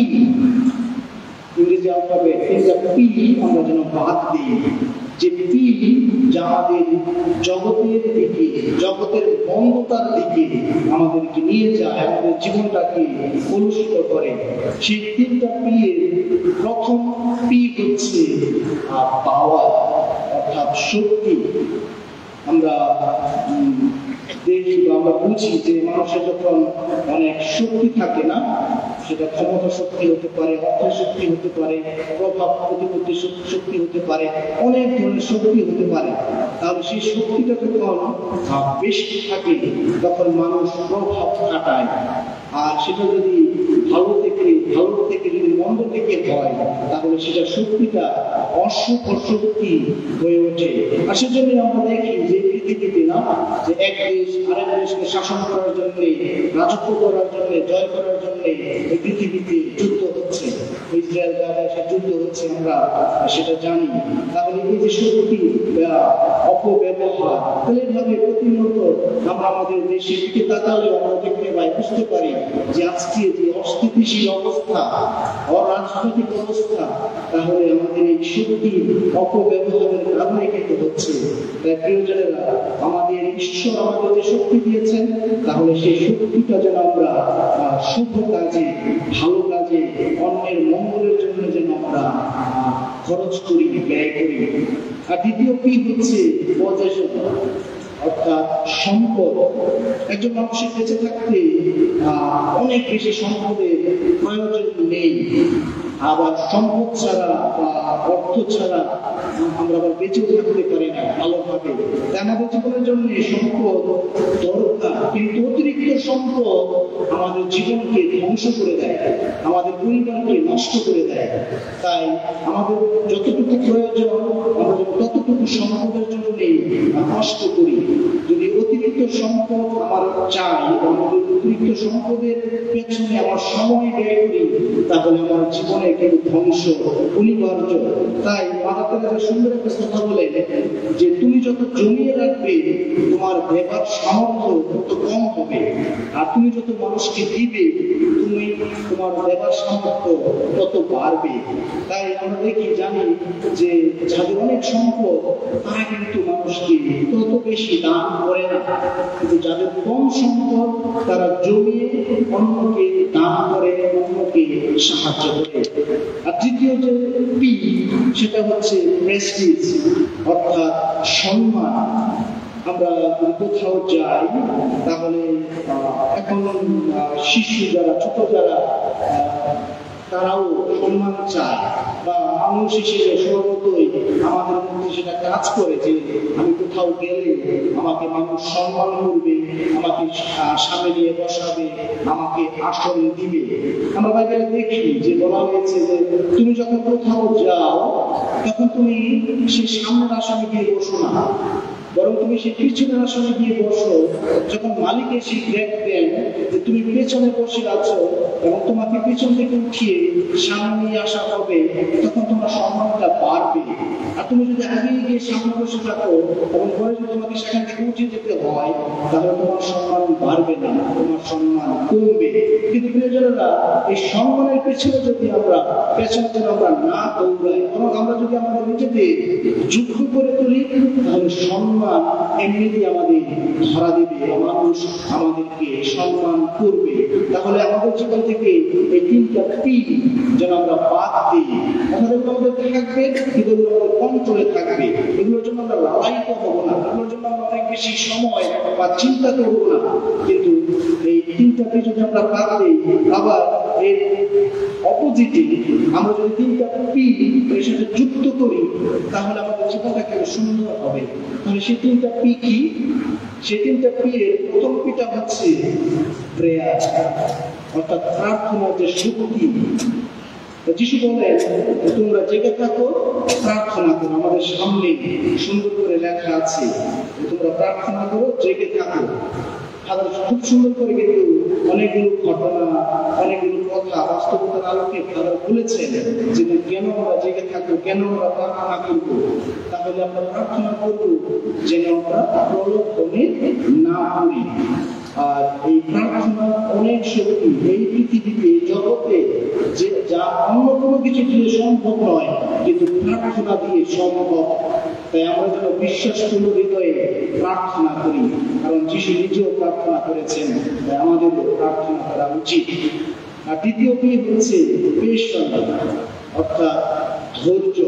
ইংরেজি অ্যালফাবেট 3টা পি আমরা যেন বাদ দিই। যে পি যা আমাদের জগতের দিকে, জগতের বন্ধতার দিকে আমাদেরকে নিয়ে যায়, আমাদের জীবনটাকে কলুষিত করে। সেই 3টা পি এর প্রথম পি হচ্ছে পাওয়ার, অর্থাৎ শক্তি। আমরা দেখি বা আমরা বুঝি যে মানুষের যখন অনেক শক্তি থাকে না, সেটা ক্ষমতা শক্তি হতে পারে, অর্থের শক্তি হতে পারে, প্রভাব প্রতিপত্তি শক্তি হতে পারে, অনেক ধরনের শক্তি হতে পারে। তাহলে সেই শক্তিটা যখন বেশি থাকে তখন মানুষ প্রভাব খাটায়। আর সেটা যদি ভালো থেকে যদি মন্দ থেকে হয় তাহলে সেটা শক্তিটা অশুভ শক্তি হয়ে ওঠে। আর সেজন্য আমরা দেখি যে পৃথিবীতে না, যে এক দেশ আরেক দেশকে শাসন করার জন্য, রাজত্ব করার জন্য, জয় করার জন্য এই পৃথিবীতে যুদ্ধ হচ্ছে। ইসরায়েল গাজায় যুদ্ধ হচ্ছে, আমরা সেটা জানি। তাহলে এই যে শক্তি অপব্যবহার, তাহলে এইভাবে প্রতিনিয়ত আমরা আমাদের দেশের দিকে তাকালে আমরা দেখতে পাই, বুঝতে পারি যে আজকে যে অস্থিতিশীল অবস্থা, অরাজনৈতিক অবস্থা, তাহলে আমাদের এই শক্তি অপব্যবহারের কারণে কিন্তু হচ্ছে। তাই প্রিয়জনেরা, আমাদের ঈশ্বর আমাদের যে শক্তি দিয়েছেন, তাহলে সেই শক্তিটা যেন আমরা শুভ কাজে, ভালো কাজে, অন্যের মঙ্গলের জন্য যেন আমরা খরচ করি, ব্যয় করি। আর দ্বিতীয় পি হচ্ছে পজেশন, অর্থাৎ সম্পদ। একজন মানুষের বেঁচে থাকতে অনেক বেশি সম্পদের প্রয়োজন নেই, আবার সম্পদ ছাড়া বা অর্থ ছাড়া আমরা আবার বেঁচেও থাকতে পারি না ভালোভাবে। আমাদের জীবনের জন্য সম্পদ দরকার, কিন্তু অতিরিক্ত সম্পদ আমাদের জীবনকে ধ্বংস করে দেয়, আমাদের পরিবারকে নষ্ট করে দেয়। তাই আমাদের যতটুকু প্রয়োজন আমরা ততটুকু সম্পদের জন্য কষ্ট করি। যদি অতিরিক্ত সম্পদ আমার চাই, আমাদের অতিরিক্ত সম্পদের পেছনে আমার সময় ব্যয় করি, তাহলে আমার জীবনে কিন্তু ধ্বংস অনিবার্য। তাই মাতা তেরেসা সুন্দর একটা কথা বলেন যে তুমি যত জমিয়ে রাখবে তোমার দেবার সামর্থ্য তত কম হবে, আর তুমি যত মানুষকে দিবে তুমি তোমার দেবার সামর্থ্য তত বাড়বে। তাই আমরা দেখি জানি যে যাদের অনেক সম্পদ তারা কিন্তু মানুষকে তত বেশি দান করে না, কিন্তু যাদের কম সম্পদ তারা জমিয়ে অন্যকে দান করে, অন্যকে সাহায্য করে। আর তৃতীয় যে পি সেটা হচ্ছে প্রেস্টিজ, অর্থাৎ সম্মান। আমরা কোথাও যাই তাহলে এখন শিশু যারা, ছোট যারা, তারাও সম্মান চায়, বা মানুষ হিসেবে সর্বতই আমাদের মধ্যে সেটা কাজ করে যে আমি কোথাও গেলে আমাকে মানুষ সম্মান করবে, আমাকে সামনে নিয়ে বসাবে, আমাকে আসন দিবে। আমরা বাইবেলে দেখি যে বলা হয়েছে যে তুমি যখন কোথাও যাও তখন তুমি সেই সামনের আসনে গিয়ে বসো না, বরং তুমি সেই পিছনের আসনে গিয়ে বসো। যখন মালিক এসে দেখবেন যে তুমি পেছনে বসে আছো এবং তোমাকে পেছন থেকে উঠিয়ে সামনে নিয়ে আসা হবে, তখন তোমার সম্মানটা বাড়বে। আর তুমি যদি আগে গিয়ে সামনে বসে থাকো এবং পরে যদি তোমাকে সেখান থেকে উঠে যেতে হয়, তাহলে তোমার সম্মান বাড়বে না, তোমার সম্মান কমবে। কিন্তু প্রিয়জনেরা, এই সম্মানের পেছনে যদি আমরা না দৌড়াই, বরং আমরা যদি আমাদের নিজেদের যুদ্ধ করে তুলি, তাহলে সম্মান এমনিতেই আমাদের ধরা দিবে, মানুষ আমাদেরকে সম্মান করবে। তাহলে আমাদের জীবন থেকে এই তিনটা পি যেন আমরা বাদ দিই। আমাদের থাকবে, এগুলো আমাদের কন্ট্রোলে থাকবে, এগুলোর জন্য আমরা লালায়িত হবো না, এগুলোর জন্য আমরা অনেক বেশি সময় বা চিন্তা করবো না। কিন্তু এই তিনটা পি যদি আমরা বাদ দিই, আবার এর অপোজিটে আমরা যদি তিনটা পি এর সাথে যুক্ত করি, তাহলে আমাদের জীবনটা কেন সুন্দর হবে। তাহলে সেই তিনটা পি কি? সেই তিনটা পি এর প্রথম পিটা হচ্ছে প্রেয়ার, অর্থাৎ প্রার্থনার যে শক্তি। যিশু বলেন তোমরা জেগে থাকো, প্রার্থনা করো। আমাদের সামনে সুন্দর করে লেখা আছে তোমরা প্রার্থনা করো, জেগে থাকো। খুব সুন্দর করে কিন্তু অনেকগুলো ঘটনা, অনেকগুলো কথা বাস্তবতার আলোকে ফাদার বলেছেন যে কেন আমরা জেগে থাকবো, কেন আমরা প্রার্থনা করবো। তাহলে আমরা প্রার্থনা করবো যেন আমরা প্রলোভনে না পড়ি। আর এই প্রার্থনা অনেক শক্তি, এই পৃথিবীতে, জগতে যে যা অন্য কোনো কিছু দিয়ে সম্ভব নয়, কিন্তু প্রার্থনা দিয়ে সম্ভব। তাই আমরা যেন বিশ্বাসপূর্ণ হৃদয়ে প্রার্থনা করি, কারণ যিশু নিজেও প্রার্থনা করেছেন, তাই আমাদের প্রার্থনা করা উচিত। আর দ্বিতীয় পি হচ্ছে পেশেন্স, অর্থাৎ ধৈর্য।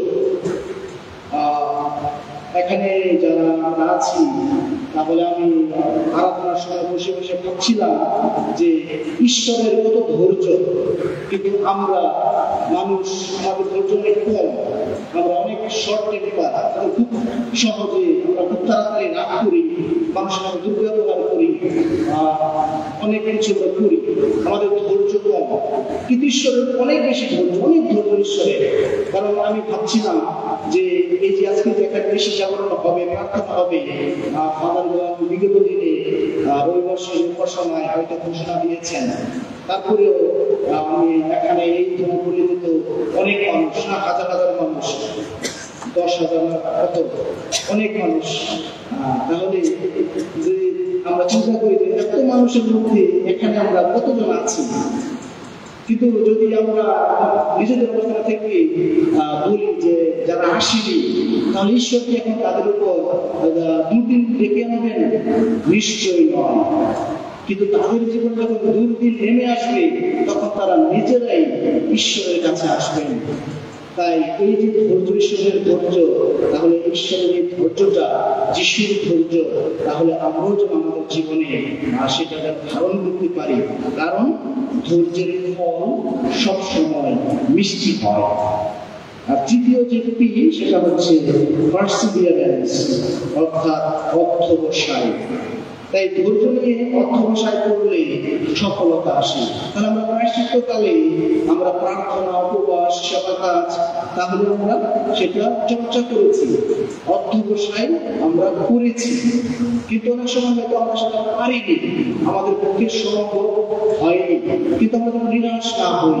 এখানে যারা আমরা আছি, তাহলে আমি আরাধনার সময় বসে বসে ভাবছিলাম যে ঈশ্বরের কত ধৈর্য, কিন্তু আমরা মানুষ, আমাদের ধৈর্য অনেক কম। আমরা অনেক শর্ট টেম্পার, খুব সহজে আমরা খুব তাড়াতাড়ি রাগ করি, মানুষের সাথে দুর্ব্যবহার করি, অনেক কিছু আমরা করি, আমাদের ধৈর্য কম। কিন্তু ঈশ্বরের অনেক বেশি ধৈর্য, অনেক ধৈর্য ঈশ্বরের। কারণ আমি ভাবছিলাম যে এই যে আজকে যে একটা বেশি জাগরণ হবে, প্রার্থনা হবে, ফাদার বিগত দিনে রবিবার সময় হয়তো ঘোষণা দিয়েছেন। তারপরেও আমি এখানে এই ধর্মপল্লীতে তো অনেক মানুষ, না হাজার হাজার মানুষ, 10,000 কত অনেক মানুষ। তাহলে যে আমরা চিন্তা করি যে এত মানুষের মধ্যে এখানে আমরা কতজন আছি, কিন্তু যদি আমরা নিজেদের অবস্থা থেকে বলি যে যারা আসেনি, তাহলে ঈশ্বর কি এখন তাদের উপর দুর্দিন ডেকে আনবেন? নিশ্চয়ই নয়। কিন্তু তাদের জীবনে যখন দুর্দিন নেমে আসবে, তখন তারা নিজেরাই ঈশ্বরের কাছে আসবেন। তাই এই যে ধৈর্য, ঈশ্বরের ধৈর্য, তাহলে ঈশ্বরের এই ধৈর্যটা যিশুর ধৈর্য, তাহলে আমরাও যেন আমাদের জীবনে সেটা ধারণ করতে পারি। কারণ ধৈর্যের ফল সবসময় মিষ্টি হয়। আর তৃতীয় যে পি, সেটা হচ্ছে পার্সিভিয়ারেন্স, অর্থাৎ অধ্যবসায়। তাই ধৈর্য নিয়ে অধ্যবসায় করলে সফলতা আসে। তাহলে আমরা প্রায়শ্চিত্তকালে আমরা প্রার্থনা, উপবাস, সেবা কাজ, তাহলে আমরা সেটা চর্চা করেছি, অধ্যবসায় আমরা করেছি। কিন্তু অনেক সময় হয়তো আমরা সেটা পারিনি, আমাদের পক্ষে সম্ভব হয়নি। কিন্তু আমরা যেন নিরাশ না হই,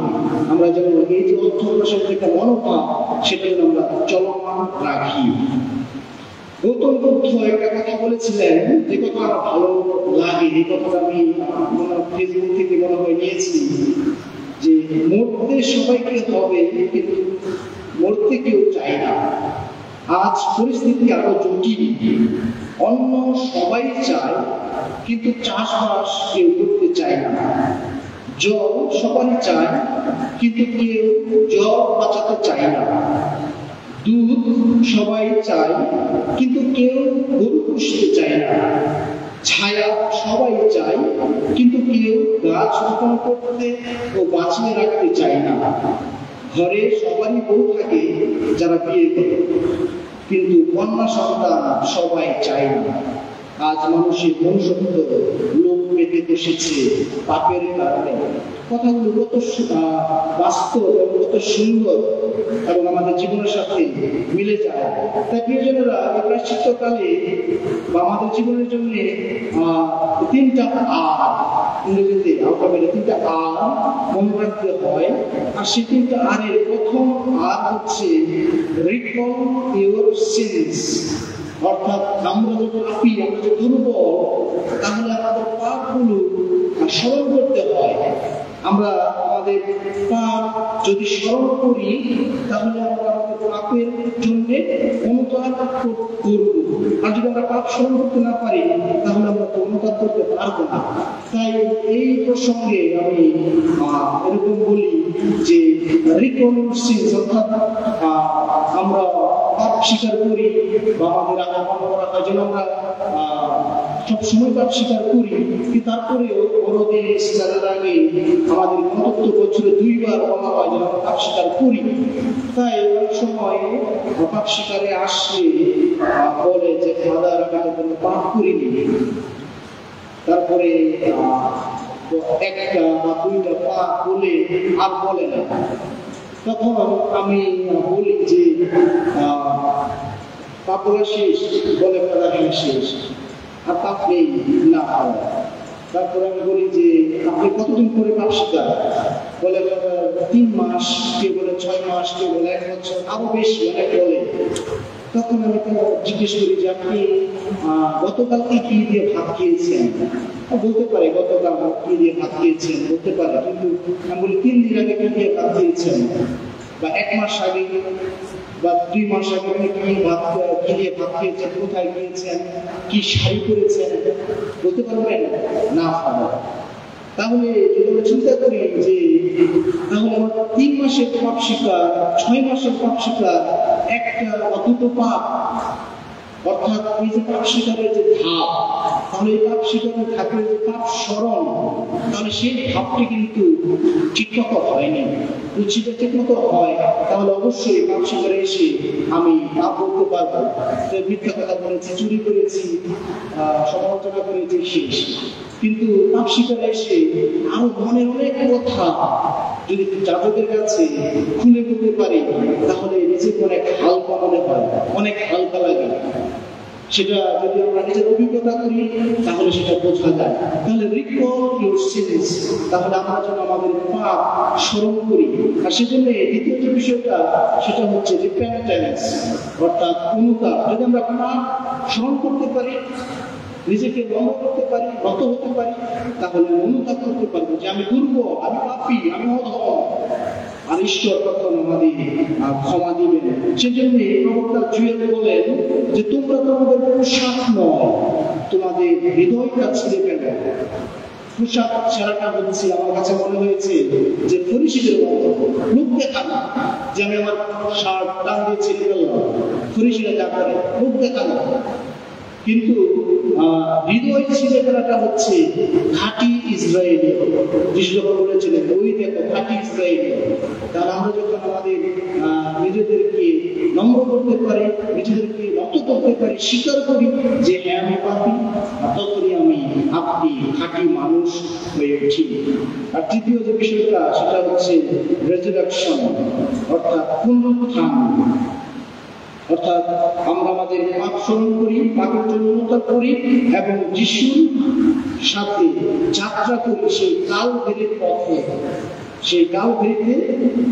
আমরা যেন এই যে অধ্যবসায়ের যে একটা মনোভাব, সেটা যেন আমরা চলমান রাখি। গৌতম বুদ্ধ একটা কথা বলেছিলেন, যে কথা আমার ভালো লাগে, এই কথাটা আমি ফেসবুক থেকে মনে হয় নিয়েছি, যে মরতে সবাইকে হবে, কিন্তু মরতে কেউ চায় না। আজ পরিস্থিতি আরো জটিল, অন্য সবাই চায়, কিন্তু চাষবাস কেউ করতে চায় না। জল সবাই চায়, কিন্তু কেউ জল বাঁচাতে চায় না। দুধ সবাই চায়, কিন্তু কেউ গরু পুষতে চায় না। ছায়া সবাই চায়, কিন্তু কেউ গাছ রোপণ করতে ও বাঁচিয়ে রাখতে চায় না। ঘরে সবারই বউ থাকে যারা বিয়ে করে, কিন্তু কন্যা সন্তান সবাই চায় না। আজ মানুষের মনুষ্যত্ব লোক পেতে বসেছে পাপের কারণে। কথাগুলো কত বাস্তব এবং কত সুন্দর এবং আমাদের জীবনের সাথে মিলে যায়। তাই প্রিয়জনেরা, এই প্রায়শ্চিত্তকালে বা আমাদের জীবনের জন্য তিনটা আর, ইংরেজিতে আউটকামের তিনটা আর মনে রাখতে হয়। আর সেই তিনটা আর এর প্রথম আর হচ্ছে রিকল ইউর সিনস, অর্থাৎ আমরা যে পাপী, আমরা যে দুর্বল, তাহলে আমাদের পাপগুলো স্মরণ করতে হয়। আমরা আমাদের পাপ যদি স্মরণ করি, তাহলে আমরা আমাদের পাপের জন্য অনুতাপ করব। আর যদি আমরা পাপ স্মরণ করতে না পারি, তাহলে আমরা অনুতাপ করতে পারবো না। তাই এই প্রসঙ্গে আমি এরকম বলি যে রিকনসিয়েন্স, অর্থাৎ আমরা পাপ স্বীকার করি বা আমাদের আহ্বান করা হয় যেন আমরা সবসময় পাপ স্বীকার করি, কিন্তু তারপরেও বড়দিন ইস্টারের আগে আমাদের অন্তত বছরে 2 বার বলা হয় যেন আমরা পাপ স্বীকার করি। তাই অনেক সময় পাপ স্বীকারে আসলে বলে যে ফাদার, আমি তো কোনো পাপ করিনি। তারপরে একটা বা 2টা পাপ বলে আর বলে না। তখন আমি বলি যে পাপরা শেষ, বলে ফাদার হ্যাঁ শেষ, আর পাপ নেই না। তারপরে আমি বলি যে আপনি কতদিন করে পাপ স্বীকার? বলে 3 মাস, কেউ বলে 6 মাস, কেউ বলে 1 বছর, আরো বেশি অনেক বলে। তখন আমি তো জিজ্ঞেস করি যে আপনি গতকালকে কি দিয়ে ভাত খেয়েছেন? বলতে পারে গতকাল কি দিয়ে ভাত খেয়েছেন, বলতে পারে। কিন্তু আমি বলি 3 দিন আগে কি দিয়ে ভাত খেয়েছেন, বা 1 মাস আগে বা 2 মাস আগে আপনি কি দিয়ে ভাত খেয়েছেন, কোথায় গিয়েছেন, কি শাড়ি পরেছেন, বলতে পারবেন না ফাদার? তাহলে যদি আমরা চিন্তা করি যে তাহলে আমার 3 মাসের পাপ স্বীকার, 6 মাসের পাপ স্বীকার, একটা অদ্ভুত পাপ, অর্থাৎ এই যে পাপ স্বীকারের যে ধাপ, তাহলে এই পাপ স্বীকারের ধাপের যে পাপ স্মরণ, তাহলে সেই ধাপটি কিন্তু ঠিকমতো হয়নি। সেটা ঠিকমতো হয়, তাহলে অবশ্যই পাপ স্বীকারে এসে আমি পাপ করতে পারবো। মিথ্যা কথা বলেছি, চুরি করেছি, সমালোচনা করেছি, শেষ। কিন্তু পাপ স্বীকারে এসে আরো মনের অনেক কথা যদি যাজকের কাছে খুলে বলতে পারি, তাহলে নিজেকে অনেক হালকা মনে হয়, অনেক হালকা লাগে। সেটা যদি আমরা নিজের অভিজ্ঞতা করি, তাহলে সেটা বোঝা যায়। তাহলে রিকল ইউর সিনস, তাহলে আমরা যেন আমাদের পাপ স্মরণ করি। আর সেজন্য দ্বিতীয় যে বিষয়টা, সেটা হচ্ছে রিপেন্টেন্স, অর্থাৎ অনুতাপ। যদি আমরা পাপ স্মরণ করতে পারি, নিজেকে নম্র করতে পারি, নত হতে পারি, তাহলে অনুতাপ করতে পারবো যে আমি দুর্বল, আমি পাপী, আমি অধম, আর ঈশ্বর তখন আমাদের ক্ষমা দিবেন। সেজন্য প্রবক্তা জুয়েল বলেন যে তোমরা তোমাদের পোশাক নয়, তোমাদের হৃদয়টা ছিঁড়ে ফেলো। পোশাক ছেঁড়াটা হচ্ছে আমার কাছে মনে হয়েছে যে ফরিসীদের মতো, লোক দেখানো, যে আমি আমার শার্ট টান দিয়ে ছিঁড়ে ফেললাম, ফরিসীরা যা করে লোক দেখানো। কিন্তু হৃদয় ছিঁড়ে ফেলাটা হচ্ছে খাঁটি ইসরায়েলি। যিশু যখন বলেছিলেন ওই দেখো খাঁটি ইসরায়েলি। কারণ আমরা যখন আমাদের নিজেদেরকে নম্র করতে পারি, নিজেদেরকে নত করতে পারি, স্বীকার করি যে হ্যাঁ আমি পাপী, তখনই আপনি খাঁটি মানুষ হয়ে উঠি। আর তৃতীয় যে বিষয়টা সেটা হচ্ছে রেজারেকশন, অর্থাৎ পুনরুত্থান। অর্থাৎ আমরা আমাদের পাপ স্মরণ করি, পাপের জন্য অনুতাপ করি এবং যিশুর সাথে যাত্রা করি সেই কালভেরির পথে। সেই কালভেরিতে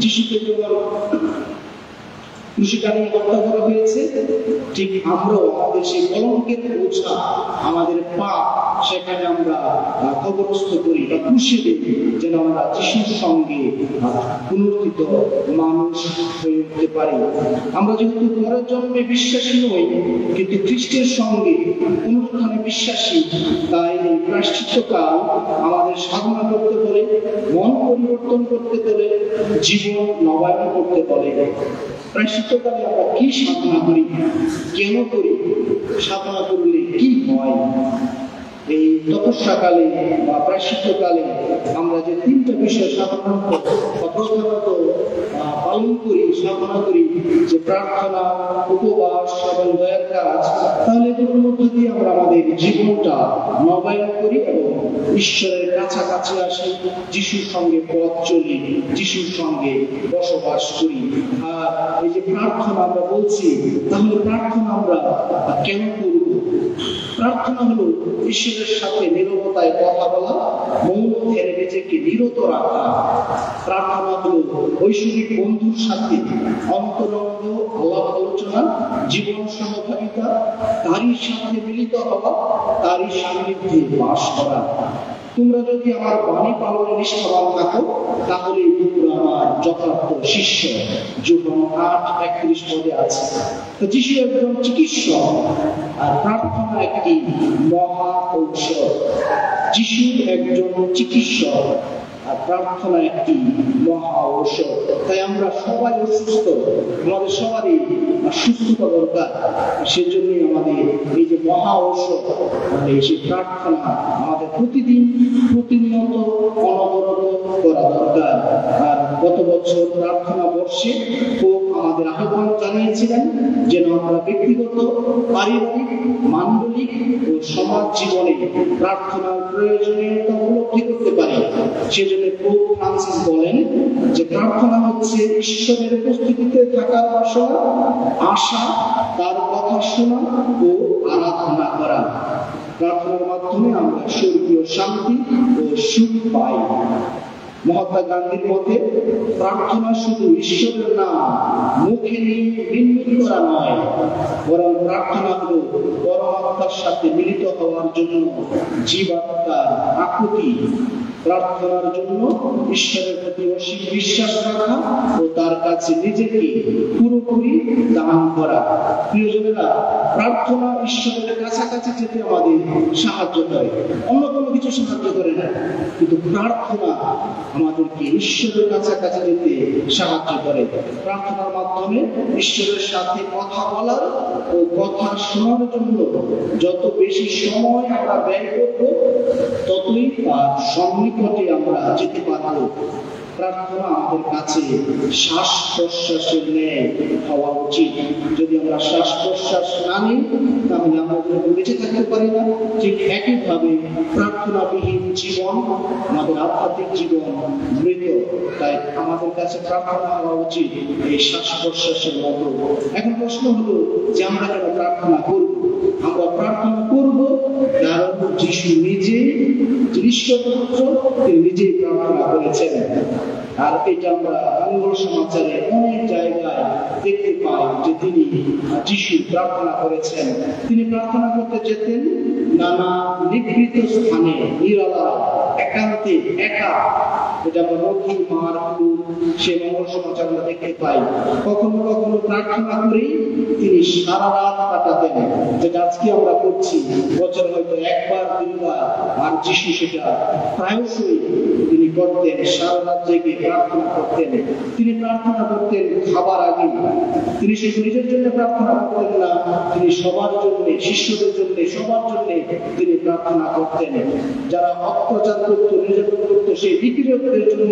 যিশুকে ক্রুশিকারে হত্যা করা হয়েছে, ঠিক আমরাও আমাদের সেই কলঙ্কের বোঝা, আমাদের পাপ, সেখানে আমরা কবরস্থ করি বা ক্রুশে দিই, যেন আমরা যিশুর সঙ্গে পুনরুত্থিত মানুষ হয়ে উঠতে পারি। আমরা যেহেতু পরের জন্মে বিশ্বাসী নই, কিন্তু খ্রিস্টের সঙ্গে পুনরুত্থানে বিশ্বাসী, তাই এই প্রায়শ্চিত্তকাল আমাদের সাধনা করতে বলে, মন পরিবর্তন করতে বলে, জীবন নবায়ন করতে বলে। প্রায়শ্চিত্তকালে আমরা কি সাধনা করি, কেন করি, সাধনা করলে কি হয়? এই তপস্যাকালে বা প্রায়শ্চিত্তকালে আমরা যে তিনটা বিষয় সাধারণত প্রধানত পালন করি, সাধনা করি, যে প্রার্থনা, উপবাস এবং দয়ার কাজ, তাহলে এগুলোর মধ্য দিয়ে আমরা আমাদের জীবনটা নবায়ন করি এবং ঈশ্বরের কাছাকাছি আসি, যিশুর সঙ্গে পথ চলি, যিশুর সঙ্গে বসবাস করি। আর এই যে প্রার্থনা আমরা বলছি, তাহলে প্রার্থনা আমরা কেন করব? প্রার্থনা হলো ঈশ্বরের সাথে নীরবতায় কথা বলা, মৌন ধ্যানে নিজেকে নিরত রাখা। প্রার্থনা হলো ঐশ্বরিক বন্ধুর সাথে অন্তরঙ্গ আলাপ আলোচনা, জীবন সহভাগিতা, তারই সাথে মিলিত হওয়া, তারই সান্নিধ্যে বাস করা। তোমরা যদি আমার বাণী পালনে নিষ্ঠাবান থাকো, তাহলে তোমরা আমার যথার্থ শিষ্য। যোহান 8:31 পদে আছে। তো যিশু একজন চিকিৎসক, আর প্রার্থনা একটি মহা ঔষধ। যিশু একজন চিকিৎসক, আর প্রার্থনা একটি মহা ঔষধ। তাই আমরা সবাই অসুস্থ, আমাদের সবারই সুস্থতা দরকার। সেজন্যই আমাদের এই যে মহা ঔষধ, এই যে প্রার্থনা আমাদের প্রতিদিন প্রতিনিয়ত অনবরত করা দরকার। আর গত বছর প্রার্থনা বর্ষে খুব আমাদের আহ্বান জানিয়েছিলেন যেন আমরা ব্যক্তিগত, পারিবারিক, মান্ডলিক ও সমাজ জীবনে প্রার্থনার প্রয়োজনীয়তা উপলব্ধি করতে পারি। সেজন্য পোপ ফ্রান্সিস বলেন যে প্রার্থনা হচ্ছে ঈশ্বরের উপস্থিতিতে থাকার বাসনা, আশা, তার কথা শোনা ও আরাধনা করা। প্রার্থনার মাধ্যমে আমরা স্বর্গীয় শান্তি ও সুখ পাই। মহাত্মা গান্ধীর মতে প্রার্থনা শুধু ঈশ্বরের নাম মুখে নিয়ে বিনমিত করা নয়, বরং প্রার্থনা হলো পরমাত্মার সাথে মিলিত হওয়ার জন্য জীবাত্মার আকুতি। প্রার্থনার জন্য ঈশ্বরের প্রতি অসীম বিশ্বাস রাখা ও তার কাছে নিজেকে পুরোপুরি দান করা। প্রিয়জনেরা, প্রার্থনা ঈশ্বরের কাছাকাছি যেতে আমাদের সাহায্য করে, অন্য কোনো কিছু সাহায্য করে না, কিন্তু প্রার্থনা আমাদেরকে ঈশ্বরের কাছাকাছি যেতে সাহায্য করে। প্রার্থনার মাধ্যমে ঈশ্বরের সাথে কথা বলার ও কথা শোনার জন্য যত বেশি সময় আমরা ব্যয় করব, ততই তার সন্নিকটে আমরা যেতে পারব। প্রার্থনা আমাদের কাছে শ্বাস প্রশ্বাসের ন্যায় হওয়া উচিত। যদি আমরা শ্বাস প্রশ্বাস না নিই, তাহলে আমরা যখন বেঁচে থাকতে পারি না। ঠিক একইভাবে প্রার্থনাবিহীন জীবন, আমাদের আধ্যাত্মিক জীবন মৃত। তাই আমাদের কাছে প্রার্থনা হওয়া উচিত এই শ্বাস প্রশ্বাসের মতো। এখন প্রশ্ন হলো যে আমরা কেন প্রার্থনা করব? আমরা প্রার্থনা করব কারণ যিশু নিজে, যিনি ঈশ্বরপুত্র তিনি নিজেই প্রার্থনা করেছেন। আর এটা আমরা মঙ্গল সমাচারে অনেক জায়গায় দেখতে পাই যে তিনি যিশু প্রার্থনা করেছেন। তিনি প্রার্থনা করতে যেতেন নানা নিভৃত স্থানে, নিরালায়, একান্তে, একা। এটা আমরা রক্ষী মার সে মঙ্গল সমাচার আমরা দেখতে পাই। কখনো কখনো প্রার্থনা করেই তিনি সারা রাত কাটাতেন, যেটা আজকে আমরা করছি বছর হয়তো একবার দুইবার। আর যিশু সেটা প্রায়শই তিনি করতেন, সারা রাত জেগে প্রার্থনা করতেন। তিনি প্রার্থনা করতেন খাবার আগে। তিনি শুধু নিজের জন্য প্রার্থনা করতেন না, তিনি সবার জন্য, শিষ্যদের জন্য, সবার জন্য তিনি প্রার্থনা করতেন। যারা অত্যাচার করত, নির্যাতন করত, সেই নিপীড়কদের জন্য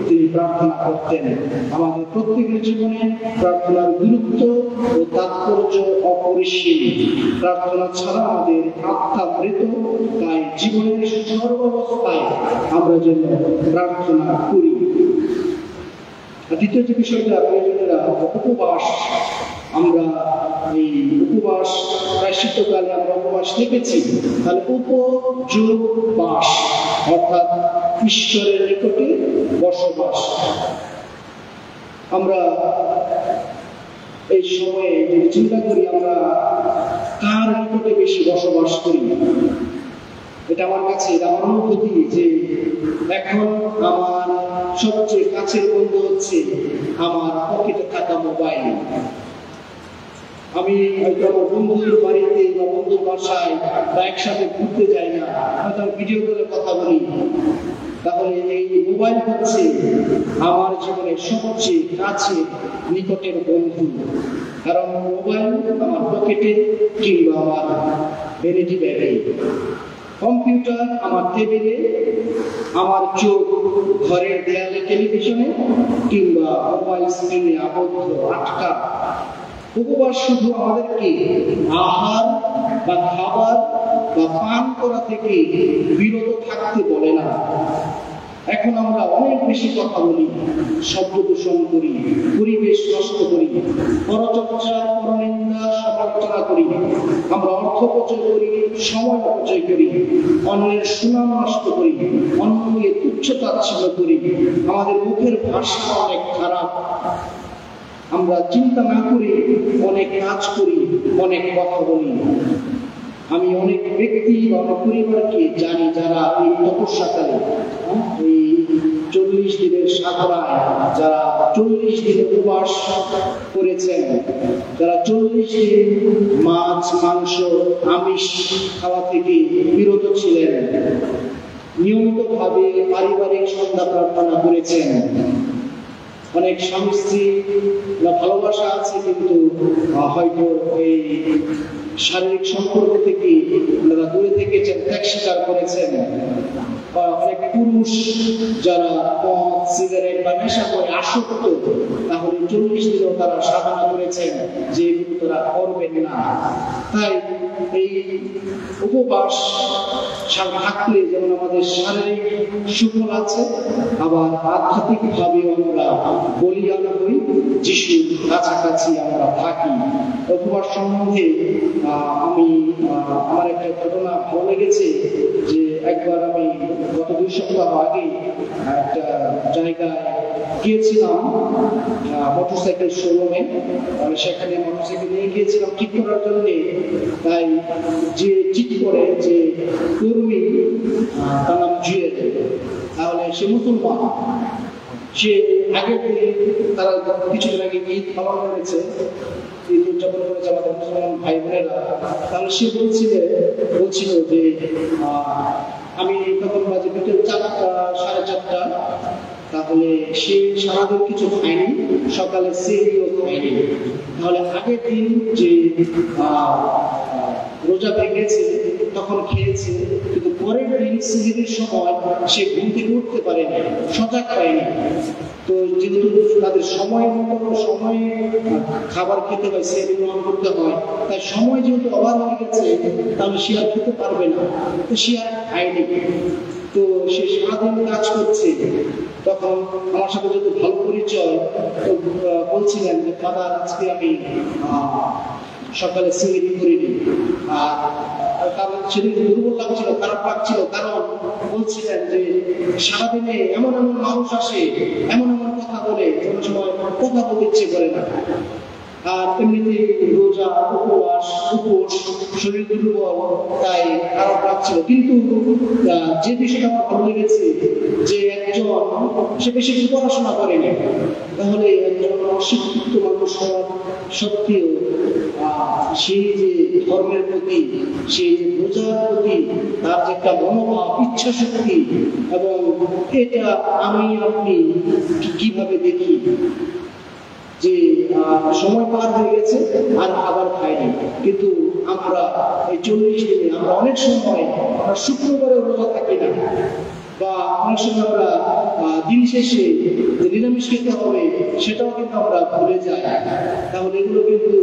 তিনি প্রার্থনা করতেন। আমাদের প্রত্যেকের জীবনে প্রার্থনার গুরুত্ব ও তাৎপর্য অপরিসীম। প্রার্থনা ছাড়া আমাদের আত্মা মৃত। তাই জীবনের সর্বাবস্থায় আমরা যেন প্রার্থনা করি। দ্বিতীয় যে বিষয়টা প্রয়োজনীয় উপবাস। আমরা এই উপবাস প্রায়শ্চিত্তকালে আমরা উপবাস দেখেছি। তাহলে উপযোগ বাস অর্থাৎ ঈশ্বরের নিকটে বসবাস। আমরা এই সময়ে যদি চিন্তা করি আমরা কার নিকটে বেশি বসবাস করি, এটা আমার কাছে আমার অনুভূতি যে এখন আমার সবচেয়ে কাছের বন্ধু হচ্ছে আমার পকেটে থাকা মোবাইল। আমি হয়তো আমার বন্ধুর বাড়িতে বা বন্ধুর বাসায় বা একসাথে ঘুরতে যাই না, হয়তো ভিডিও কলে কথা বলি। তাহলে এই মোবাইল হচ্ছে আমার জীবনের সবচেয়ে কাছে নিকটের বন্ধু। কারণ মোবাইল আমার পকেটে কিংবা আমার ভ্যানিটি ব্যাগে, কম্পিউটার আমার টেবিলে, আমার চোখ ঘরের দেয়ালে, টেলিভিশনে কিংবা মোবাইল স্ক্রিনে আবদ্ধ, আটকা। উপবাস শুধু আমাদেরকে আহার বা খাবার বা পান করা থেকে বিরত থাকতে বলে না। এখন আমরা অনেক বেশি কথা বলি, শব্দ দূষণ করি, পরিবেশ নষ্ট করি, পরচর্চা, পরনিন্দা, সমালোচনা করি। আমরা অর্থ অপচয় করি, সময় অপচয় করি, অন্যের সুনাম নষ্ট করি, অন্যকে তুচ্ছ-তাচ্ছিল্য করি। আমাদের মুখের ভাষা অনেক খারাপ। আমরা চিন্তা না করে অনেক কাজ করি, অনেক কথা বলি। আমি অনেক ব্যক্তি বা অনেক পরিবারকে জানি যারা এই তপস্যাকালে, এই 40 দিনের সাধনায় যারা 40 দিন উপবাস করেছেন, যারা 40 দিন মাছ, মাংস, আমিষ খাওয়া থেকে বিরত ছিলেন, নিয়মিতভাবে পারিবারিক সন্ধ্যা প্রার্থনা করেছেন। অনেক স্বামী স্ত্রী ভালোবাসা আছে, কিন্তু হয়তো এই শারীরিক সম্পর্ক থেকে ওনারা দূরে থেকেছেন, ত্যাগ স্বীকার করেছেন। বা অনেক পুরুষ যারা মদ, সিগারেট বা নেশা করে আসক্ত, তাহলে 40 দিনও তারা সাধনা করেছেন যে এগুলো তারা করবেন না। তাই এই উপবাস থাকলে যেমন আমাদের শারীরিক সুফল আছে, আবার আধ্যাত্মিক ভাবেও আমরা বলিয়ান হই, যিশুর কাছাকাছি আমরা থাকি। উপবাস সম্বন্ধে আমি আমার একটা ঘটনা ভালো লেগেছে যে একবার আমি গত 2 সপ্তাহ আগে একটা জায়গায় গিয়েছিলাম, মোটরসাইকেল শোরুমে। সেখানে মোটরসাইকেল নিয়ে গিয়েছিলাম ঠিক করার জন্য। তাই যে ঠিক করে যে কর্মী, তার নাম জুয়েল, তাহলে সে মুসলমান। সে আগে তারা কিছুদিন আগে ঈদ পালন করেছে, ঈদ উদযাপন করেছে আমাদের মুসলমান ভাই বোনেরা। তাহলে সে বলছিল যে আমি তখন বাজে বিকেল 4টা, 4:30। তাহলে সে সারাদিন কিছু খায়নি, সকালে সেহরিও খায়নি। তাহলে আগের দিন যে রোজা ভেঙেছে তখন খেয়েছে, কিন্তু পরের দিন সেহরির সময় সে ঘুম থেকে উঠতে পারেনি, সজাগ পায়নি। তো যেহেতু তাদের সময় খাবার খেতে হয়, সেহরি গ্রহণ করতে হয়, তাই সময় যেহেতু অভাব হয়ে গেছে, তাহলে সে আর খেতে পারবে না, তো সে আর খায়নি। তো সে সারাদিন কাজ করছে। তখন আমার সাথে যেহেতু ভালো পরিচয়, তো বলছিলেন যে দাদা আজকে আমি সকালে সেহরি করিনি। আর কারণ সেদিন দুর্বল লাগছিল, খারাপ লাগছিল, কারণ বলছিলেন যে সারাদিনে এমন এমন মানুষ আসে, এমন এমন কথা বলে, কোনো সময় কথা বলতে ইচ্ছে করে না। আর এমনিতে রোজা, উপবাস, উপোস, শরীর দুর্বল, তাই খারাপ লাগছিল। কিন্তু যে বিষয়টা আমার ভালো লেগেছে যে একজন সে বেশি পড়াশোনা করেনি, তাহলে একজন অশিক্ষিত মানুষ হওয়ার সত্ত্বেও সেই যে ধর্মের প্রতি, সেই যে রোজার প্রতি তার যে একটা মনোভাব, ইচ্ছা শক্তি, এবং এটা আমি আপনি কিভাবে দেখি যে সময় পার হয়ে গেছে আর আবার খাইনি, কিন্তু আমরা এই 40 দিনে আমরা অনেক সময় আমরা শুক্রবারে রোজা থাকি না, বা অনেক সময় আমরা দিন শেষে যে নিরামিষ খেতে হবে সেটাও কিন্তু আমরা ভুলে যাই। তাহলে এগুলো কিন্তু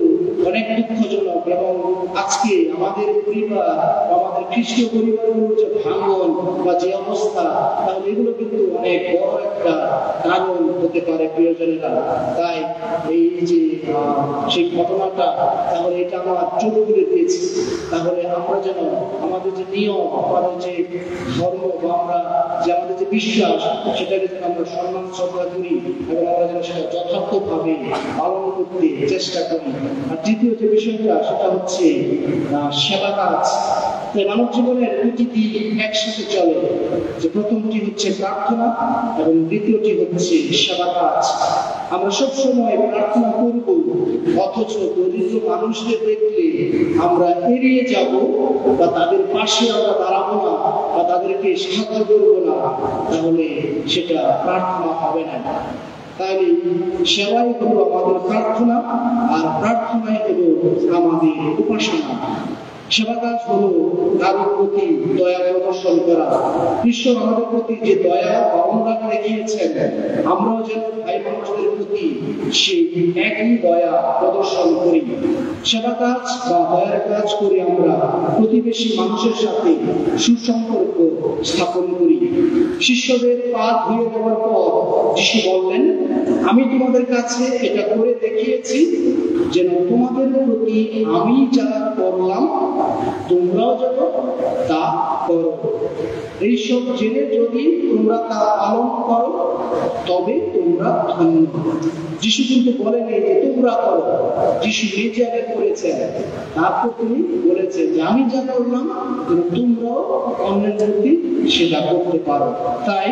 অনেক দুঃখজনক, এবং আজকে আমাদের পরিবার, আমাদের খ্রিস্টীয় পরিবারগুলোর যে ভাঙন বা যে অবস্থা, তাহলে এগুলো কিন্তু অনেক বড় একটা কারণ হতে পারে প্রিয়জনেরা। তাই এই যে সেই ঘটনাটা, তাহলে এটা আমার চোখ খুলে দিয়েছে। তাহলে আমরা যেন আমাদের যে নিয়ম, আমাদের যে ধর্ম, বা আমরা যে আমাদের যে বিশ্বাস, সেটাকে যেন আমরা সম্মান শ্রদ্ধা করি, এবং আমরা যেন সেটা যথার্থভাবে পালন করতে চেষ্টা করি। আর তৃতীয় যে বিষয়টা, সেটা হচ্ছে সেবা কাজ। তাই মানব জীবনের প্রতিটি একসাথে চলে, যে প্রথমটি হচ্ছে প্রার্থনা এবং দ্বিতীয়টি হচ্ছে সেবা কাজ। আমরা সবসময় প্রার্থনা করব, অথচ দরিদ্র মানুষদের দেখলে আমরা এড়িয়ে যাব, বা তাদের পাশে আমরা দাঁড়াবো না, বা তাদেরকে সাহায্য করবো না, তাহলে সেটা প্রার্থনা হবে না। তাহলে সেবাই হলো আমাদের প্রার্থনা, আর প্রার্থনাই হলো আমাদের উপাসনা। সেবা কাজ হলো কারোর প্রতি দয়া প্রদর্শন করা। ঈশ্বর আমাদের প্রতি যে দয়া বা অনুরাগ দেখিয়েছেন, আমরাও যেন ভাই মানুষদের প্রতি সেই একই দয়া প্রদর্শন করি। সেবা কাজ বা দয়ার কাজ করে আমরা প্রতিবেশী মানুষের সাথে সুসম্পর্ক স্থাপন করি। শিষ্যদের পা ধুয়ে দেওয়ার পর যিশু বললেন, আমি তোমাদের কাছে এটা করে দেখিয়েছি যেন তোমাদের প্রতি আমি যা করলাম তোমরাও যেন তা করো। এইসব জেনে যদি তোমরা তা পালন করো তবে তোমরা ধন্য। যিশু কিন্তু বলেনি যে তোমরা করো, যিশু নিজে আগে করেছেন, তারপর তিনি বলেছেন যে আমি যা করলাম তোমরাও অন্যের প্রতি সেটা করতে পারো। তাই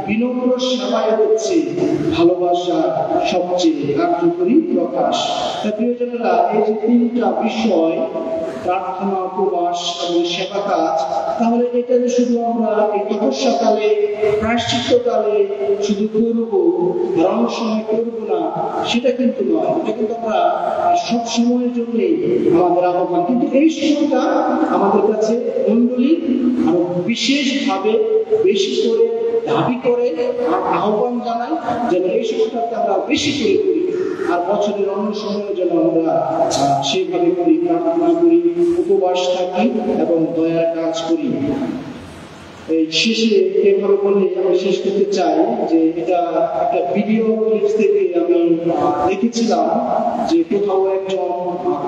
বিনম্র সেবাই হচ্ছে ভালোবাসার সবচেয়ে কার্যকরী প্রকাশ। প্রিয়জনেরা, এই যে তিনটা বিষয়, প্রার্থনা, উপবাস এবং সেবা কাজ, তাহলে এটা যে শুধু আমরা এই তপস্যাকালে, প্রায়শ্চিত্তকালে শুধু করব আর অন্য সময় করবো না, সেটা কিন্তু নয়। এটা কিন্তু আমরা সব সময়ের জন্যই আমাদের আহ্বান। কিন্তু এই সময়টা আমাদের কাছে মণ্ডলী আরো বিশেষভাবে বেশি করে দাবি করে আর আহ্বান জানায় যেন এই সময়টাতে আমরা বেশি করে করি, আর বছরের অন্য সময়ের জন্য আমরা সেইভাবে করি, প্রার্থনা করি, উপবাস থাকি এবং দয়ার কাজ করি। এই শেষে এভাবে বলে আমি শেষ করতে চাই যে এটা একটা ভিডিও ক্লিপ থেকে আমি দেখেছিলাম যে কোথাও একজন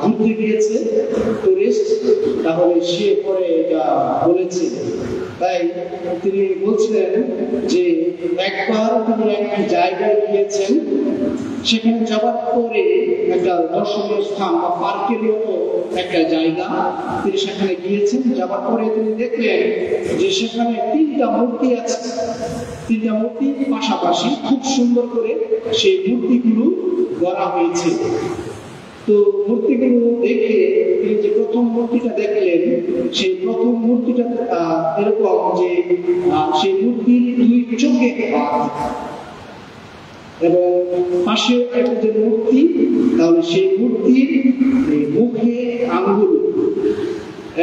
ঘুরতে গিয়েছে টুরিস্ট, তাহলে সে পরে এটা বলেছে। তাই তিনি বলছিলেন যে একবার তিনি একটা জায়গায় গিয়েছেন, সেখানে যাওয়ার পরে একটা দর্শনীয় স্থান বা পার্কের মতো একটা জায়গা, তিনি সেখানে গিয়েছেন। যাওয়ার পরে তিনি দেখলেন যে সেখানে তিনটা মূর্তি আছে, তিনটা মূর্তি পাশাপাশি খুব সুন্দর করে সেই মূর্তিগুলো গড়া হয়েছে। তো মূর্তিগুলো দেখে তিনি যে প্রথম মূর্তিটা দেখলেন, সেই প্রথম মূর্তিটা এরকম যে সেই মূর্তির দুই চোখে এবং পাশে একটা যে মূর্তি, তাহলে সেই মূর্তির মুখে আঙ্গুল,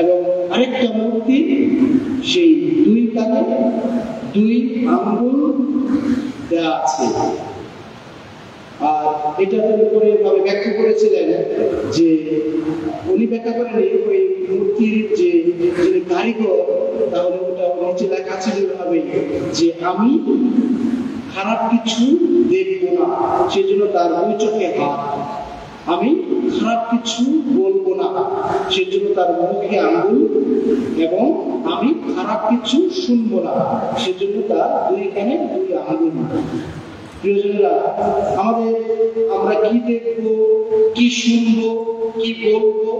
এবং আরেকটা মূর্তি সেই দুই কানে দুই আঙ্গুল দেওয়া আছে। আর এটা তিনি করে ভাবে ব্যাখ্যা করেছিলেন যে উনি ব্যাখ্যা করেন ওই মূর্তির যে কারিগর, তাহলে ওটা নিচে লেখা ছিল ভাবে যে আমি খারাপ কিছু দেখবো না, সেজন্য তার দুই চোখে হাত, আমি খারাপ কিছু বলবো না, সেজন্য তার মুখে আঙ্গুল, এবং আমি খারাপ কিছু শুনবো না, সেজন্য তার দুই কানে দুই আঙ্গুল। প্রিয়জনেরা, আমরা কি দেখবো, কি শুনবো, কি বলবো,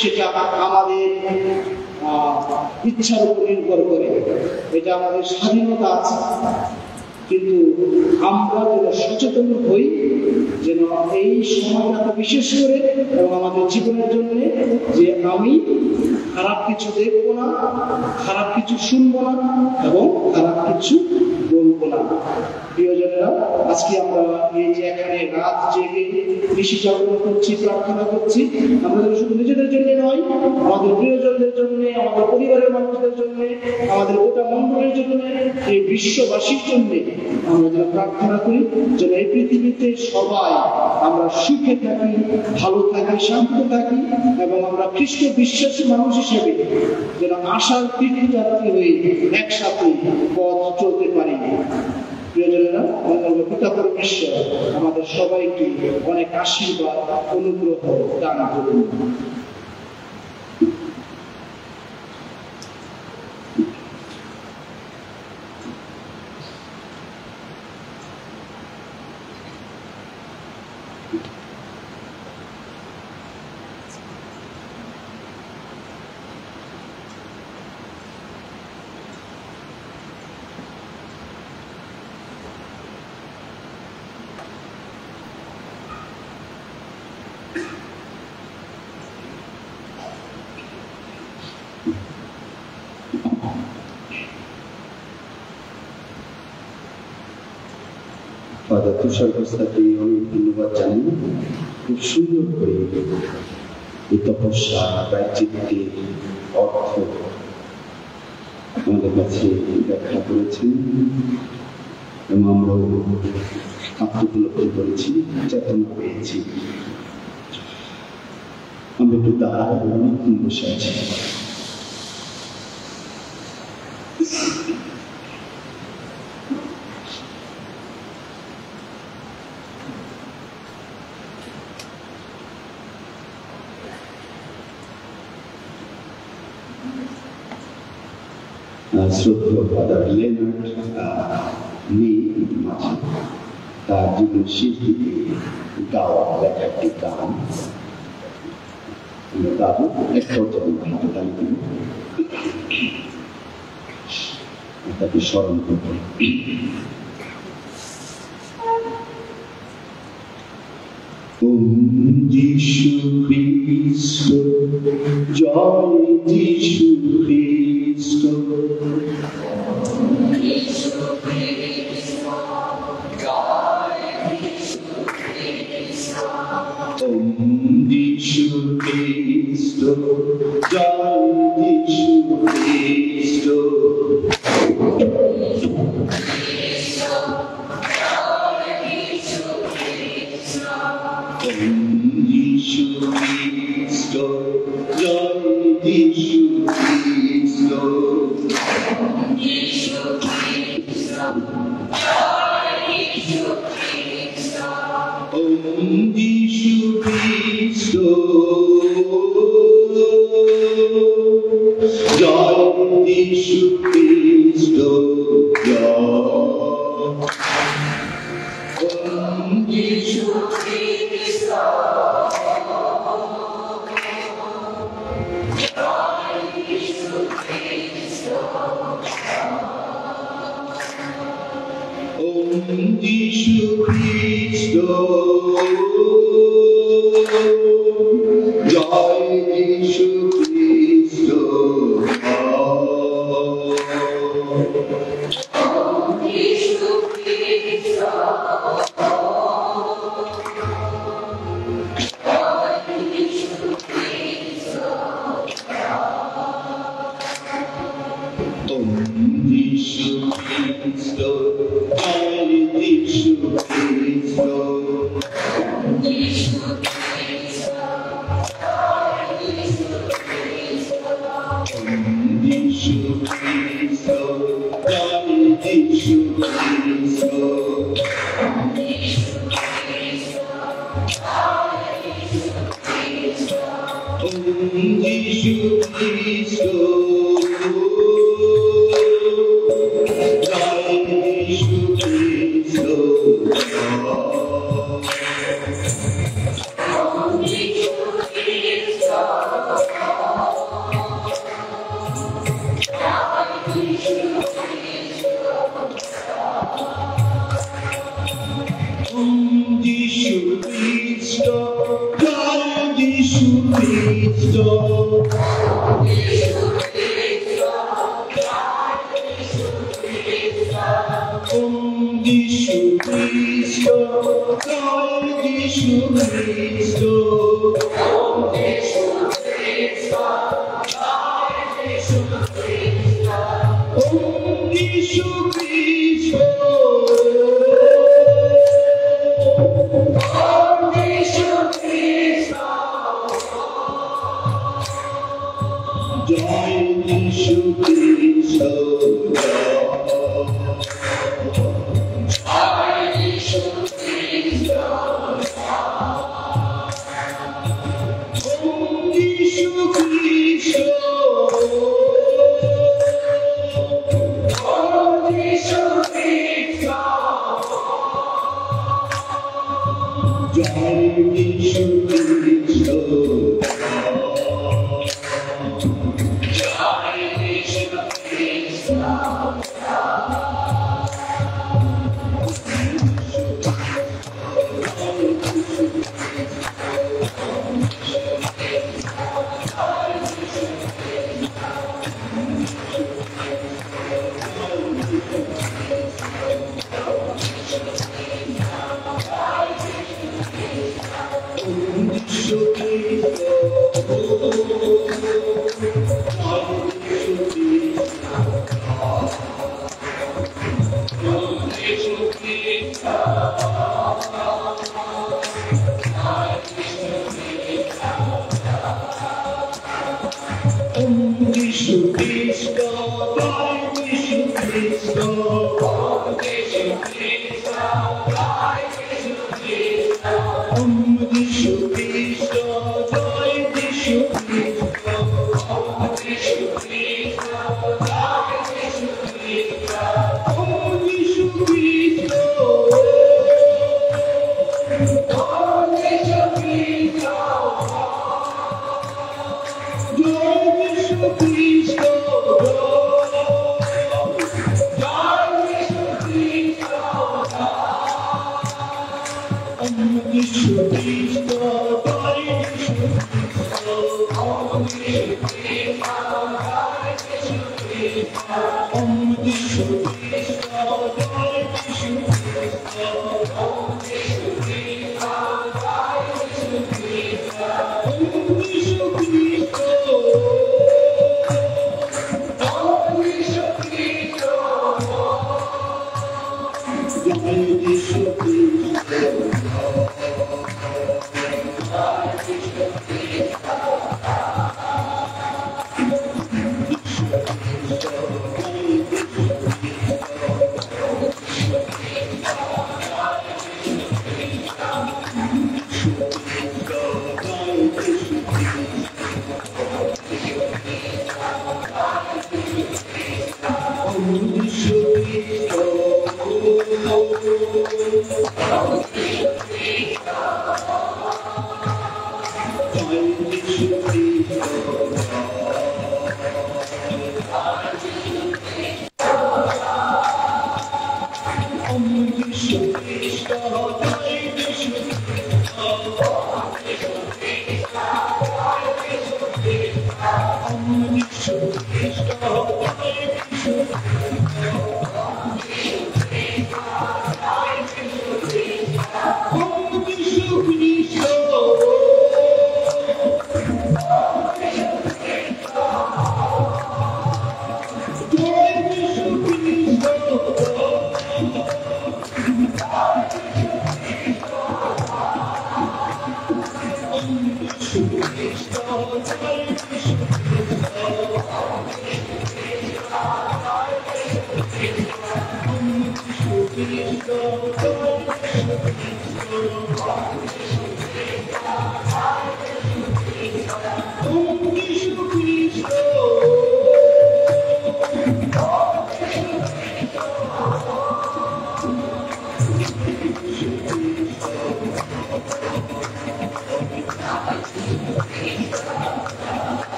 সেটা আমাদের ইচ্ছার উপর নির্ভর করে। এটা আমাদের স্বাধীনতা আছে, কিন্তু আমরা যেন সচেতন হই, যেন এই সময়টাকে বিশেষ করে এবং আমাদের জীবনের জন্য, যে আমি খারাপ কিছু দেখবো না, খারাপ কিছু শুনবো না, এবং খারাপ কিছু বলবো না। প্রিয়জনেরা, আজকে আমরা এই যে এখানে রাত জেগে কৃষি জাগরণ করছি, প্রার্থনা করছি, আমরা শুধু নিজেদের জন্য নয়, আমাদের প্রিয়জনদের জন্য, আমাদের পরিবারের মানুষদের জন্য, আমাদের গোটা মন্ডলের জন্য, এই বিশ্ববাসীর জন্য আমরা যেন প্রার্থনা করি, যেন এই পৃথিবীতে সবাই আমরা সুখে থাকি, ভালো থাকি, শান্তি থাকি, এবং আমরা খ্রিস্ট বিশ্বাসী মানুষ হিসেবে যেন আশার তীর্থযাত্রী হয়ে একসাথে পথ চলতে পারি। প্রিয়জনেরা, পিতা পরমেশ্বর আমাদের সবাইকে অনেক আশীর্বাদ, অনুগ্রহ দান করুন। ফাদার তুষার কোস্তাকে অনেক ধন্যবাদ জানাই। খুব সুন্দর করে এই তপস্যা, প্রায়শ্চিত্তের অর্থ আমাদের কাছে ব্যাখ্যা করেছেন, এবং আমরাও আত্মোপলব্ধি করেছি, চেতনা পেয়েছি। আমরা একটু দাঁড়ায় অনেকক্ষণ বসে আছি। শ্রদ্ধেয় ফাদার লেনার্ড নেই মাঝে, তার জীবন শেষ দিকে গাওয়া লেখা একটি গান গাবো, এক পর্যায়ে হাততালি দিব, তাকে স্মরণ করব। যিশু খ্রিস্ট, জয় যিশু খ্রিস্ট, যিশু খ্রিস্ট, জয় যিশু খ্রিস্ট, যিশু খ্রিস্ট, জয় যিশু খ্রিস্ট, যিশু খ্রিস্ট, জয় যিশু খ্রিস্ট, যিশু খ্রিস্ট, জয় যিশু খ্রিস্ট, যিশু খ্রিস্ট, যিশু খ্রিস্ট, জয় যিশু খ্রিস্ট, যিশু খ্রিস্ট, যিশু খ্রিস্ট, জয় যিশু খ্রিস্ট, যিশু খ্রিস্ট, জয় যিশু খ্রিস্ট, যিশু খ্রিস্ট, জয় যিশু খ্রিস্ট, যিশু খ্রিস্ট, জয় যিশু খ্রিস্ট,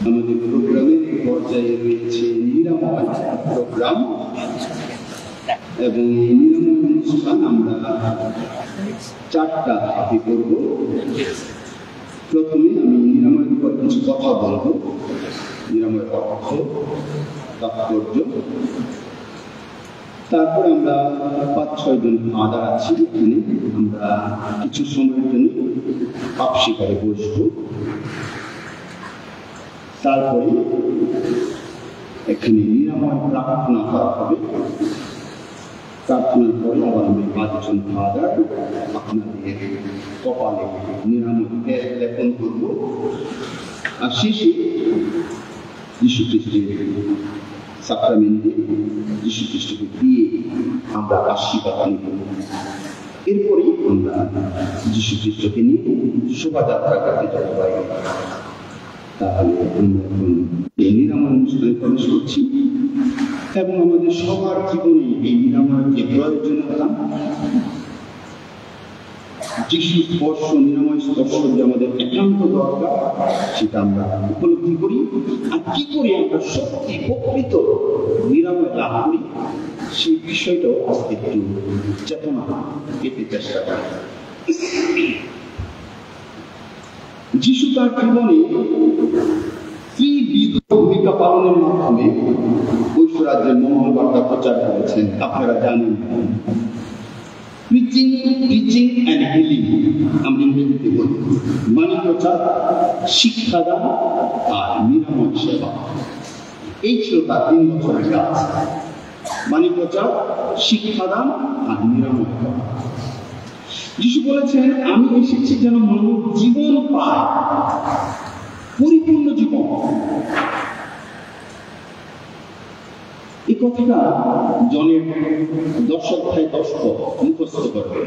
আমাদের প্রোগ্রামের পর্যায়ে রয়েছে নিরাময় প্রোগ্রাম এবং এই নিরাময় অনুষ্ঠান আমরা 4টা ধাপে করব। প্রথমে আমি নিরাময়ের উপর কিছু কথা বলব, নিরাময়ের অর্থ, তাৎপর্য। তারপর আমরা 5-6 জন ফাদার আছি এখানে, আমরা কিছু সময়ের জন্য পাপ শিকারে বসবো। তারপরে এখানে নিরাময় প্রার্থনা করা হবে। প্রার্থনার পরে আবার আমি 5 জন ফাদার আপনাদের কপালে নিরাময় লেপন করবো। আর শেষে যীশু খ্রিস্টের সাক্রামেন্টে যীশু খ্রিস্টকে দিয়ে আমরা আশীর্বাদ নিব। এরপরে আমরা যীশু খ্রিস্টকে নিয়ে শোভাযাত্রা করতে যেতে পারি। তাহলে আমরা এখন এই নিরাময় অনুষ্ঠানে প্রবেশ করছি এবং আমাদের সবার জীবনে এই নিরাময়ের যে প্রয়োজনীয়তা, যিশু স্পর্শ, নিরাময় স্পর্শ যে আমাদের একান্ত দরকার, সেটা আমরা উপলব্ধি করি। আর কি করে আমরা সত্যি প্রকৃত নিরাময় লাভ করি, সেই বিষয়টাও আজকে একটু চেতনা পেতে চেষ্টা করি। যিশু তার জীবনে ত্রিবিধ ভূমিকা পালনের মাধ্যমে ঐশ্বরাজ্যের মঙ্গল বার্তা প্রচার করেছেন। আপনারা জানেন, প্রিচিং, টিচিং এন্ড হিলিং আমরা ইংরেজিতে বলি। বাণী প্রচার, শিক্ষাদান আর নিরাময় সেবা, এই ছিল তার 3 বছরের কাজ। বাণী প্রচার, শিক্ষাদান আর নিরাময় সেবা। যিশু বলেছেন, আমি এসেছি যেন মানব জীবন পায়, পরিপূর্ণ জীবন। এই কথাটা জনের 10 অধ্যায় 10 পদ মুখস্থ করবেন।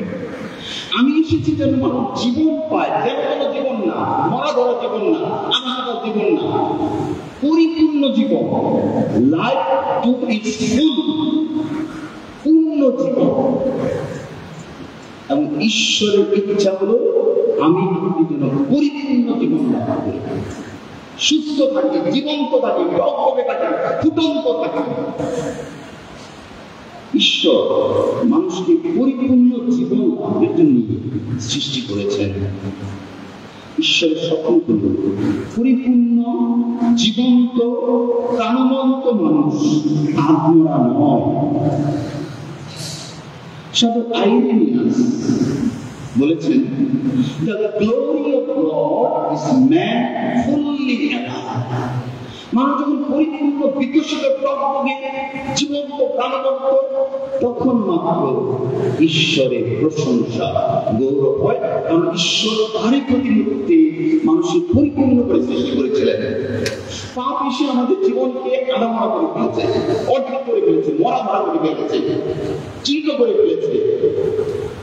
আমি এসেছি যেন মানব জীবন পায়, যেন কোনো জীবন না, মরা ধরা জীবন না, আনাহারা জীবন না, পরিপূর্ণ জীবন, লাইফ টু ইটস ফুল, পূর্ণ জীবন। এবং ঈশ্বরের ইচ্ছা হলো আমি যেন পরিপূর্ণ জীবন লাভ করি, সুস্থ থাকি, জীবন্ত থাকি, টকটকে থাকি, ফুটন্ত থাকি। ঈশ্বর মানুষকে পরিপূর্ণ জীবন লাভের জন্য সৃষ্টি করেছেন। ঈশ্বরের স্বপ্ন হল পরিপূর্ণ জীবন্ত প্রাণবন্ত মানুষ, আত্মরা নয়। সাধক আইরেনিয়াস বলেছেন, the glory of God is man fully alive. মানুষ যখন পরিপূর্ণ বিকশিত টকটকে জীবন্ত প্রাণবন্ত, তখন মাত্র ঈশ্বরের প্রশংসা, গৌরব হয়। কারণ ঈশ্বর তারই প্রতিমূর্তি মানুষের পরিপূর্ণ করে সৃষ্টি করেছিলেন। পাপ এসে আমাদের জীবনকে আলামরা করে ফেলেছে, অর্ধেক করে ফেলেছে, মরা ধরা করে ফেলেছে, চিহ্ন করে ফেলেছে।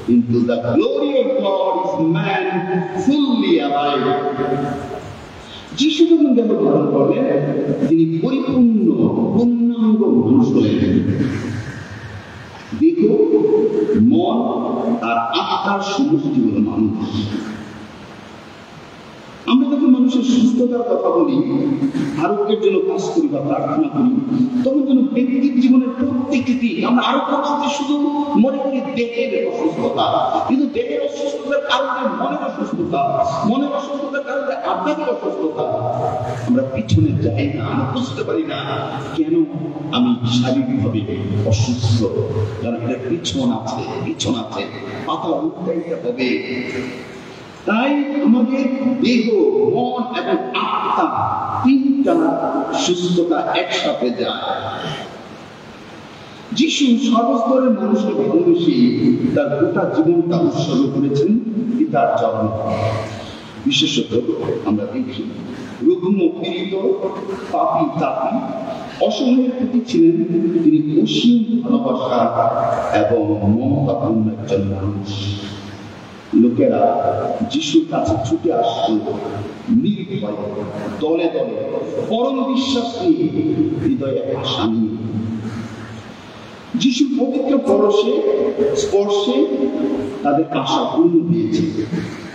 কিন্তু the glory of God is man fully alive. যিশু যখন দেহ ধারণ করলেন, তিনি পরিপূর্ণ পূর্ণাঙ্গ মানুষ হলেন। দেহ, মন আর আত্মার সমষ্টি হল মানুষ। আমরা যখন মানুষ মানুষের সুস্থতার কথা বলি, আরোগ্যের জন্য কাজ করি বা প্রার্থনা করি, তখন যেন ব্যক্তির জীবনের প্রত্যেকটি দিক আমরা আরোগ্য বলতে শুধু মনে করি দেহের অসুস্থতা, কিন্তু দেহের অসুস্থতার কারণে মনের অসুস্থতা, মনের অসুস্থতার কারণে আধ্যাত্মিক অসুস্থতা। আমরা পিছনে যাই না, আমরা বুঝতে পারি না কেন আমি শারীরিকভাবে অসুস্থ, কারণ এটা পিছন আছে, পাতা উল্টাইতে হবে। তাই আমাদের দেহ, মন এবং আত্মা তিনটা সুস্থতা একসাথে যায়। যিশু সর্বস্তরের মানুষকে ভালোবেসে তার গোটা জীবনটা উৎসর্গ করেছেন পিতার চরণে। বিশেষত আমরা দেখি রুগ্ন, পীড়িত, পাপী, তাপী, অসহায়ের প্রতি ছিলেন তিনি অসীম ভালোবাসা এবং মমতাপূর্ণ একজন মানুষ। লোকেরা যিশুর কাছে ছুটে আসত নির্ভয়, দলে দলে, পরম বিশ্বাস নিয়ে, হৃদয়ে আশা নিয়ে। যিশুর পবিত্র স্পর্শে তাদের আশা পূর্ণ হয়েছে,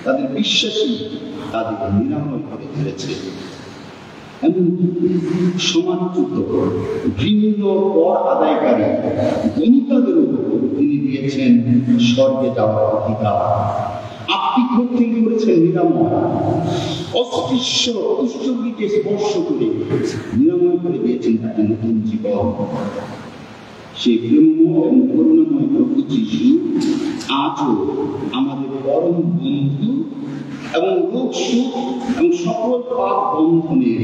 তাদের বিশ্বাসী তাদের নিরাময় করে ফেলেছে। এমন সমাজচ্যুত, ঘৃণ্য, কর আদায়কারী গণিকাদেরও তিনি দিয়েছেন স্বর্গে যাওয়ার অধিকার। আত্মিক রূপ থেকে করেছেন নিরাময়। অস্পৃশ্য কুষ্ঠরোগীকে স্পর্শ করে নিরাময় করে দিয়েছেন তাকে নতুন জীবন। সেই প্রেমময় এবং করুণাময় প্রভু যিশু আজও আমাদের পরম বন্ধু এবং রোগ, সুখ এবং সকল পাপ বন্ধনের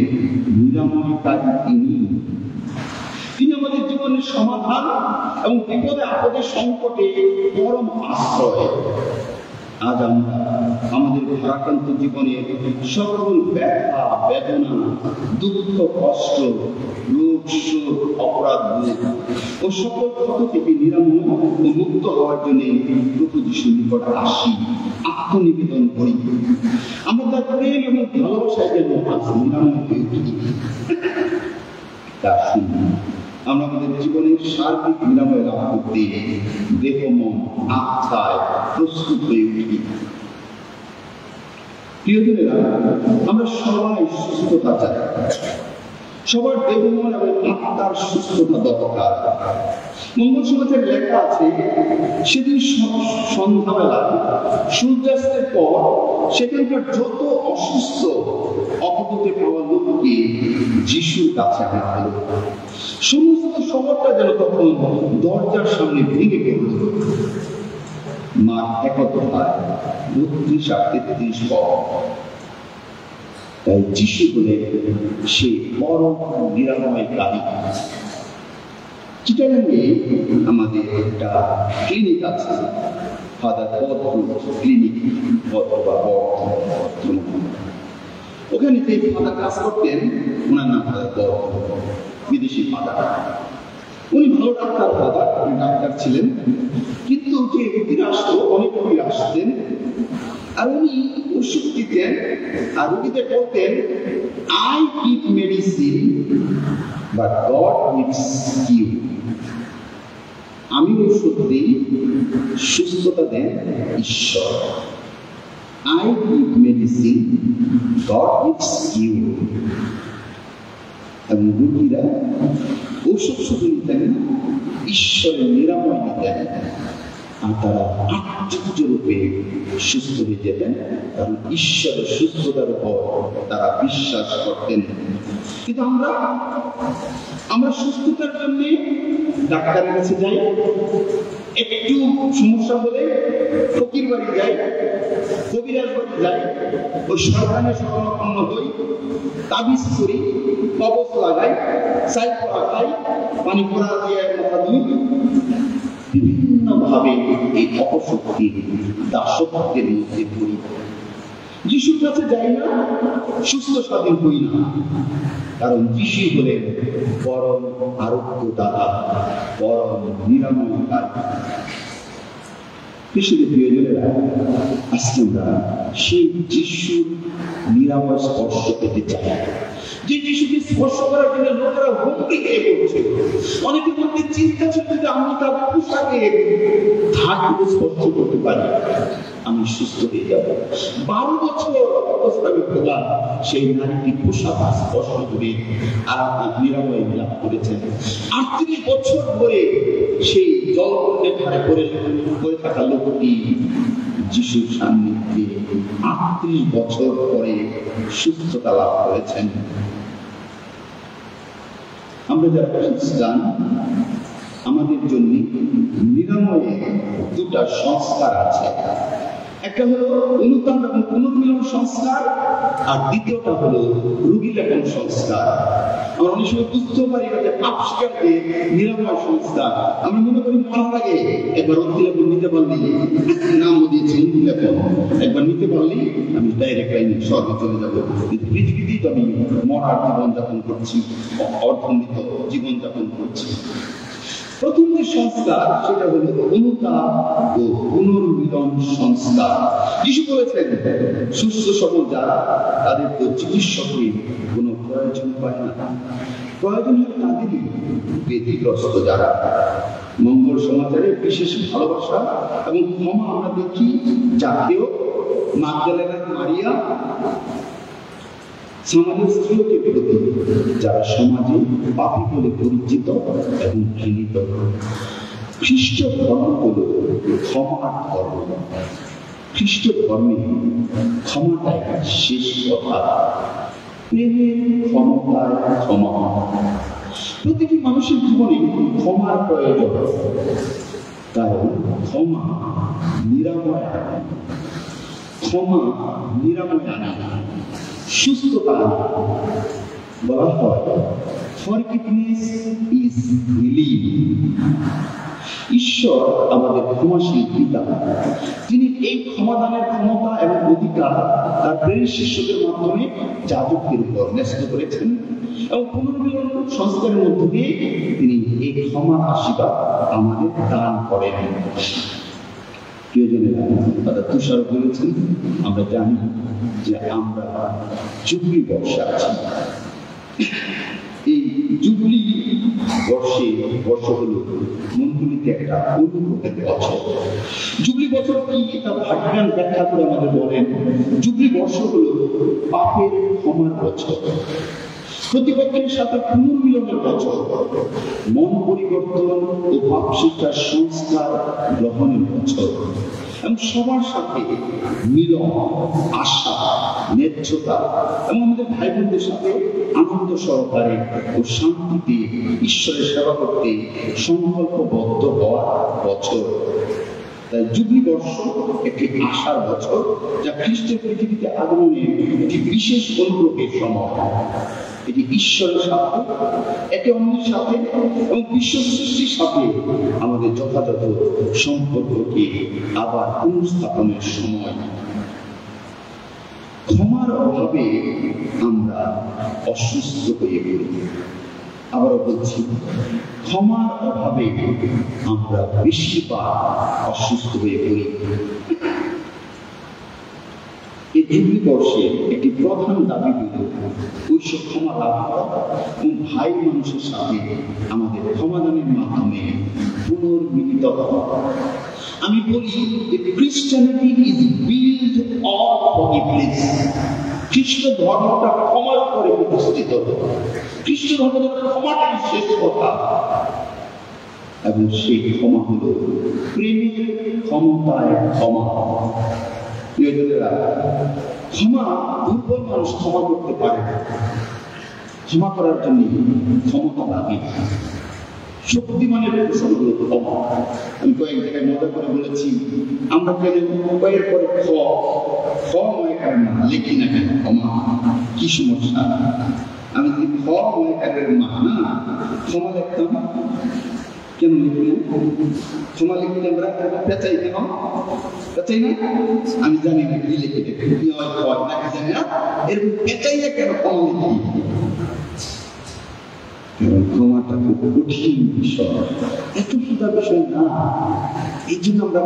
নিরাময়কারী তিনি আমাদের জীবনের সমাধান এবং বিপদে আপদে সংকটে পরম আশ্রয়। আজ আমরা আমাদের ভারাক্রান্ত জীবনে সকল ব্যথা, বেদনা, দুঃখ, কষ্ট, রোগ, শোক, অপরাধ ও সকল ক্ষত থেকে নিরাময় ও মুক্ত হওয়ার জন্য প্রভু যিশুর নিকট আসি, আত্মনিবেদন করি। আমরা তার প্রেম এবং ভালোবাসায় যেন আজ নিরাময় হয়ে উঠি। তার শুনি আমরা আমাদের জীবনের সার্বিক নিরাময় লাভ করতে দেহ, মন, আত্মায় প্রস্তুত হয়ে উঠি। প্রিয়জনেরা, আমরা সবাই সুস্থতা চাই, সবার দেহ, মন এবং আত্মার সুস্থতা দরকার। মঙ্গল সমাজের লেখা আছে, সেদিন সন্ধ্যাবেলা সূর্যাস্তের পর সেখানকার যত অসুস্থ অপদূতে পাওয়া লোককে যিশুর কাছে আনা হলো। সমস্ত শহরটা যেন তখন দরজার সামনে ভেঙে পড়ল। মার এক অধ্যায় 32 আর 33 পদ। তাই যিশু বলে সে বড় নিরাময়কারী। চিটাগাঙ্গে আমাদের একটা ক্লিনিক আছে, ফাদার ক্লিনিক অথবা ওখানে যে ফাদার কাজ করতেন, ওনার নাম ফাদার বিদেশি ফাদার। উনি ভালো ডাক্তার, উনি ডাক্তার ছিলেন, কিন্তু যে রোগীরা আসতো, অনেক রোগী আসতেন, আর উনি ওষুধ দিতেন আর রোগীদের বলতেন, I give medicine but God gives cure. আমি ওষুধ দিই, সুস্থতা দেন ঈশ্বর। I give medicine, God gives cure. এবং রোগীরা ওষুধ শুধু নিতেন না, ঈশ্বরের নিরাময় নিতেন, আর তারা আশ্চর্য রূপে সুস্থ হয়ে যেতেন, কারণ ঈশ্বরের সুস্থতার উপর তারা বিশ্বাস করতেন। কিন্তু আমরা সুস্থতার জন্য ডাক্তারের কাছে যাই, একটু সমস্যা হলে ফকির বাড়ি যাই, কবিরাজ বাড়ি যাই, ওই শয়তানের শরণাপন্ন হই, তাবিজ করি, কবচ লাগাই, চাই পড়া খাই, পানি পড়া দিয়ে মাথা ধুই। বিভিন্নভাবে এই অপশক্তির দাসত্বের মধ্যে পড়ি। যিশুর কাছে যাই না, সুস্থ স্বাধীন হই না, কারণ যিশু হলেন পরম আরোগ্যদাতা, পরম নিরাময়কারী। কৃষ্ণের প্রিয়জনেরা, আজকে আমরা সেই যিশুর নিরাময় স্পর্শ পেতে চাই, যে যিশুকে স্পর্শ করার জন্য লোকেরা হুমকি খেয়ে পড়ছে। অনেকের মধ্যে চিন্তা ছিল যে আমি তার পোশাকে স্পর্শ করতে পারি, আমি সুস্থ হয়ে যাব। 12 বছর অবস্থায় ঢোকা সেই নারীটি পোশাক স্পর্শ করে নিরাময় লাভ করেছেন। 38 বছর ধরে সেই জলকুণ্ডের ধারে পড়ে থাকা লোকটি যিশুর সান্নিধ্যে 38 বছর পরে সুস্থতা লাভ করেছেন। আমরা যারা খ্রিস্টান, আমাদের জন্য নিরাময়ে দুটা সংস্কার আছে। একটা হলো অনুতাপ এবং পুনর্মিলন সংস্কার, আর দ্বিতীয়টা হলো রোগী লেপন সংস্কার। আমরা অনেক সময় বুঝতেও পারি এটা পাপ স্বীকারকে নিরাময় সংস্কার। আমরা মনে করি মরার আগে একবার রোগী লেপন নিতে পারলি, নামও দিয়েছি রোগী লেপন, একবার নিতে পারলি আমি ডাইরেক্ট লাইনে স্বর্গে চলে যাবো। কিন্তু পৃথিবীতেই তো আমি মরার জীবনযাপন করছি, অর্থনীত জীবনযাপন করছি। প্রথম যে সংস্কার সেটা হলো অনুতাপ ও পুনর্মিলন সংস্কার। যিশু বলেছেন, সুস্থ সবল যারা তাদের তো চিকিৎসকের কোনো প্রয়োজন হয় না, প্রয়োজন হয় তাদেরই ব্যাধিগ্রস্ত যারা। মঙ্গল সমাচারে বিশেষ ভালোবাসা এবং ক্ষমা আমরা দেখি জাতীয় মাগদালেনার মারিয়া সমাজের স্ত্রীকে প্রতি যারা সমাজে পাপী বলে পরিচিত এবং ঘৃণিত। খ্রিস্ট ধর্ম হল ক্ষমার ধর্ম। খ্রিস্ট ধর্মে ক্ষমাটাই শেষ কথা, প্রেমের ক্ষমতায় ক্ষমা। প্রতিটি মানুষের জীবনে ক্ষমার প্রয়োজন, কারণ ক্ষমা নিরাময় আনে, ক্ষমা নিরাময় আনে, সুস্থতা বলা হয়। Forgiveness is relief. ঈশ্বর আমাদের ক্ষমাশীল পিতা, তিনি এই ক্ষমাদানের ক্ষমতা এবং অধিকার তার প্রেরিত শিষ্যদের মাধ্যমে যাজকদের উপর ন্যস্ত করেছেন এবং পুনর্মিলন সংস্কারের মধ্য দিয়ে তিনি এই ক্ষমার আশীর্বাদ আমাদের দান করেন। প্রিয়জনেরা, দাদা তুষার বলেছেন, আমরা জানি যে আমরা জুবলি বর্ষে আছি। এই জুবলি বর্ষ হলো মনগুলিতে একটা অনুভবের বছর। জুবলি বছর কি এটা ভাগ্যান ব্যাখ্যা করে আমাদের বলেন, জুবলি বর্ষ হলো পাপের ক্ষমার বছর, প্রতিপক্ষের সাথে পুনর্মিলনের বছর, মন পরিবর্তন ও পাপ শিক্ষার সংস্কার গ্রহণের বছর, এবং সবার সাথে মিলন, আশা, ন্যায্যতা এবং আমাদের ভাই বোনদের সাথে আনন্দ সহকারে ও শান্তিতে ঈশ্বরের সেবা করতে সংকল্পবদ্ধ হওয়ার বছর। তাই জুবলি বর্ষ একটি আশার বছর, যা খ্রিস্টের পৃথিবীতে আগমনের একটি বিশেষ অনুগ্রহের সময়। এটি ঈশ্বরের সাথে, একে অন্যের সাথে এবং বিশ্ব সৃষ্টির সাথে আমাদের যথাযথ সম্পর্ককে আবার পুনঃস্থাপনের সময়। ক্ষমার অভাবে আমরা অসুস্থ হয়ে পড়ি। আবারও বলছি, ক্ষমার অভাবে আমরা বেশিরভাগ অসুস্থ হয়ে পড়ি। এই জুবলি বর্ষে একটি প্রধান দাবি হল ঐশ্ব ক্ষমা লাভ করা এবং ভাই মানুষের সাথে আমাদের ক্ষমাদানের মাধ্যমে পুনর্মিলিত হওয়া। আমি বলি যে Christianity is build on forgiveness. খ্রিস্ট ধর্মটা ক্ষমার উপরে প্রতিষ্ঠিত। খ্রিস্ট ধর্মের ক্ষমাটাই শেষ কথা, এবং সেই ক্ষমা হল প্রেমের ক্ষমতায় ক্ষমা। প্রিয়জনেরা, ক্ষমা দুর্বল মানুষ ক্ষমা করতে পারে না। ক্ষমা করার জন্য ক্ষমতা লাগে। শক্তিমানের কৌশল হল ক্ষমা। আমি কয়েক জায়গায় মজা করে বলেছি, আমরা কেন কয়ের পরে ক্ষমাকার না লিখি না কেন? ক্ষমা কি সমস্যা? আমি যদি ক্ষমাকারের মা না ক্ষমা লিখতাম, কেন লিখলেন? ক্ষমা লিখতে আমরা পেঁচাই কেন? পেঁচাই না? আমি জানি না কি লিখে নাকি জানি না, এরকম পেঁচাই না কেন ক্ষমা লিখি? ক্ষমাটা খুব কঠিন বিষয়, এত সুন্দর বিষয় না। এই জন্য আমরা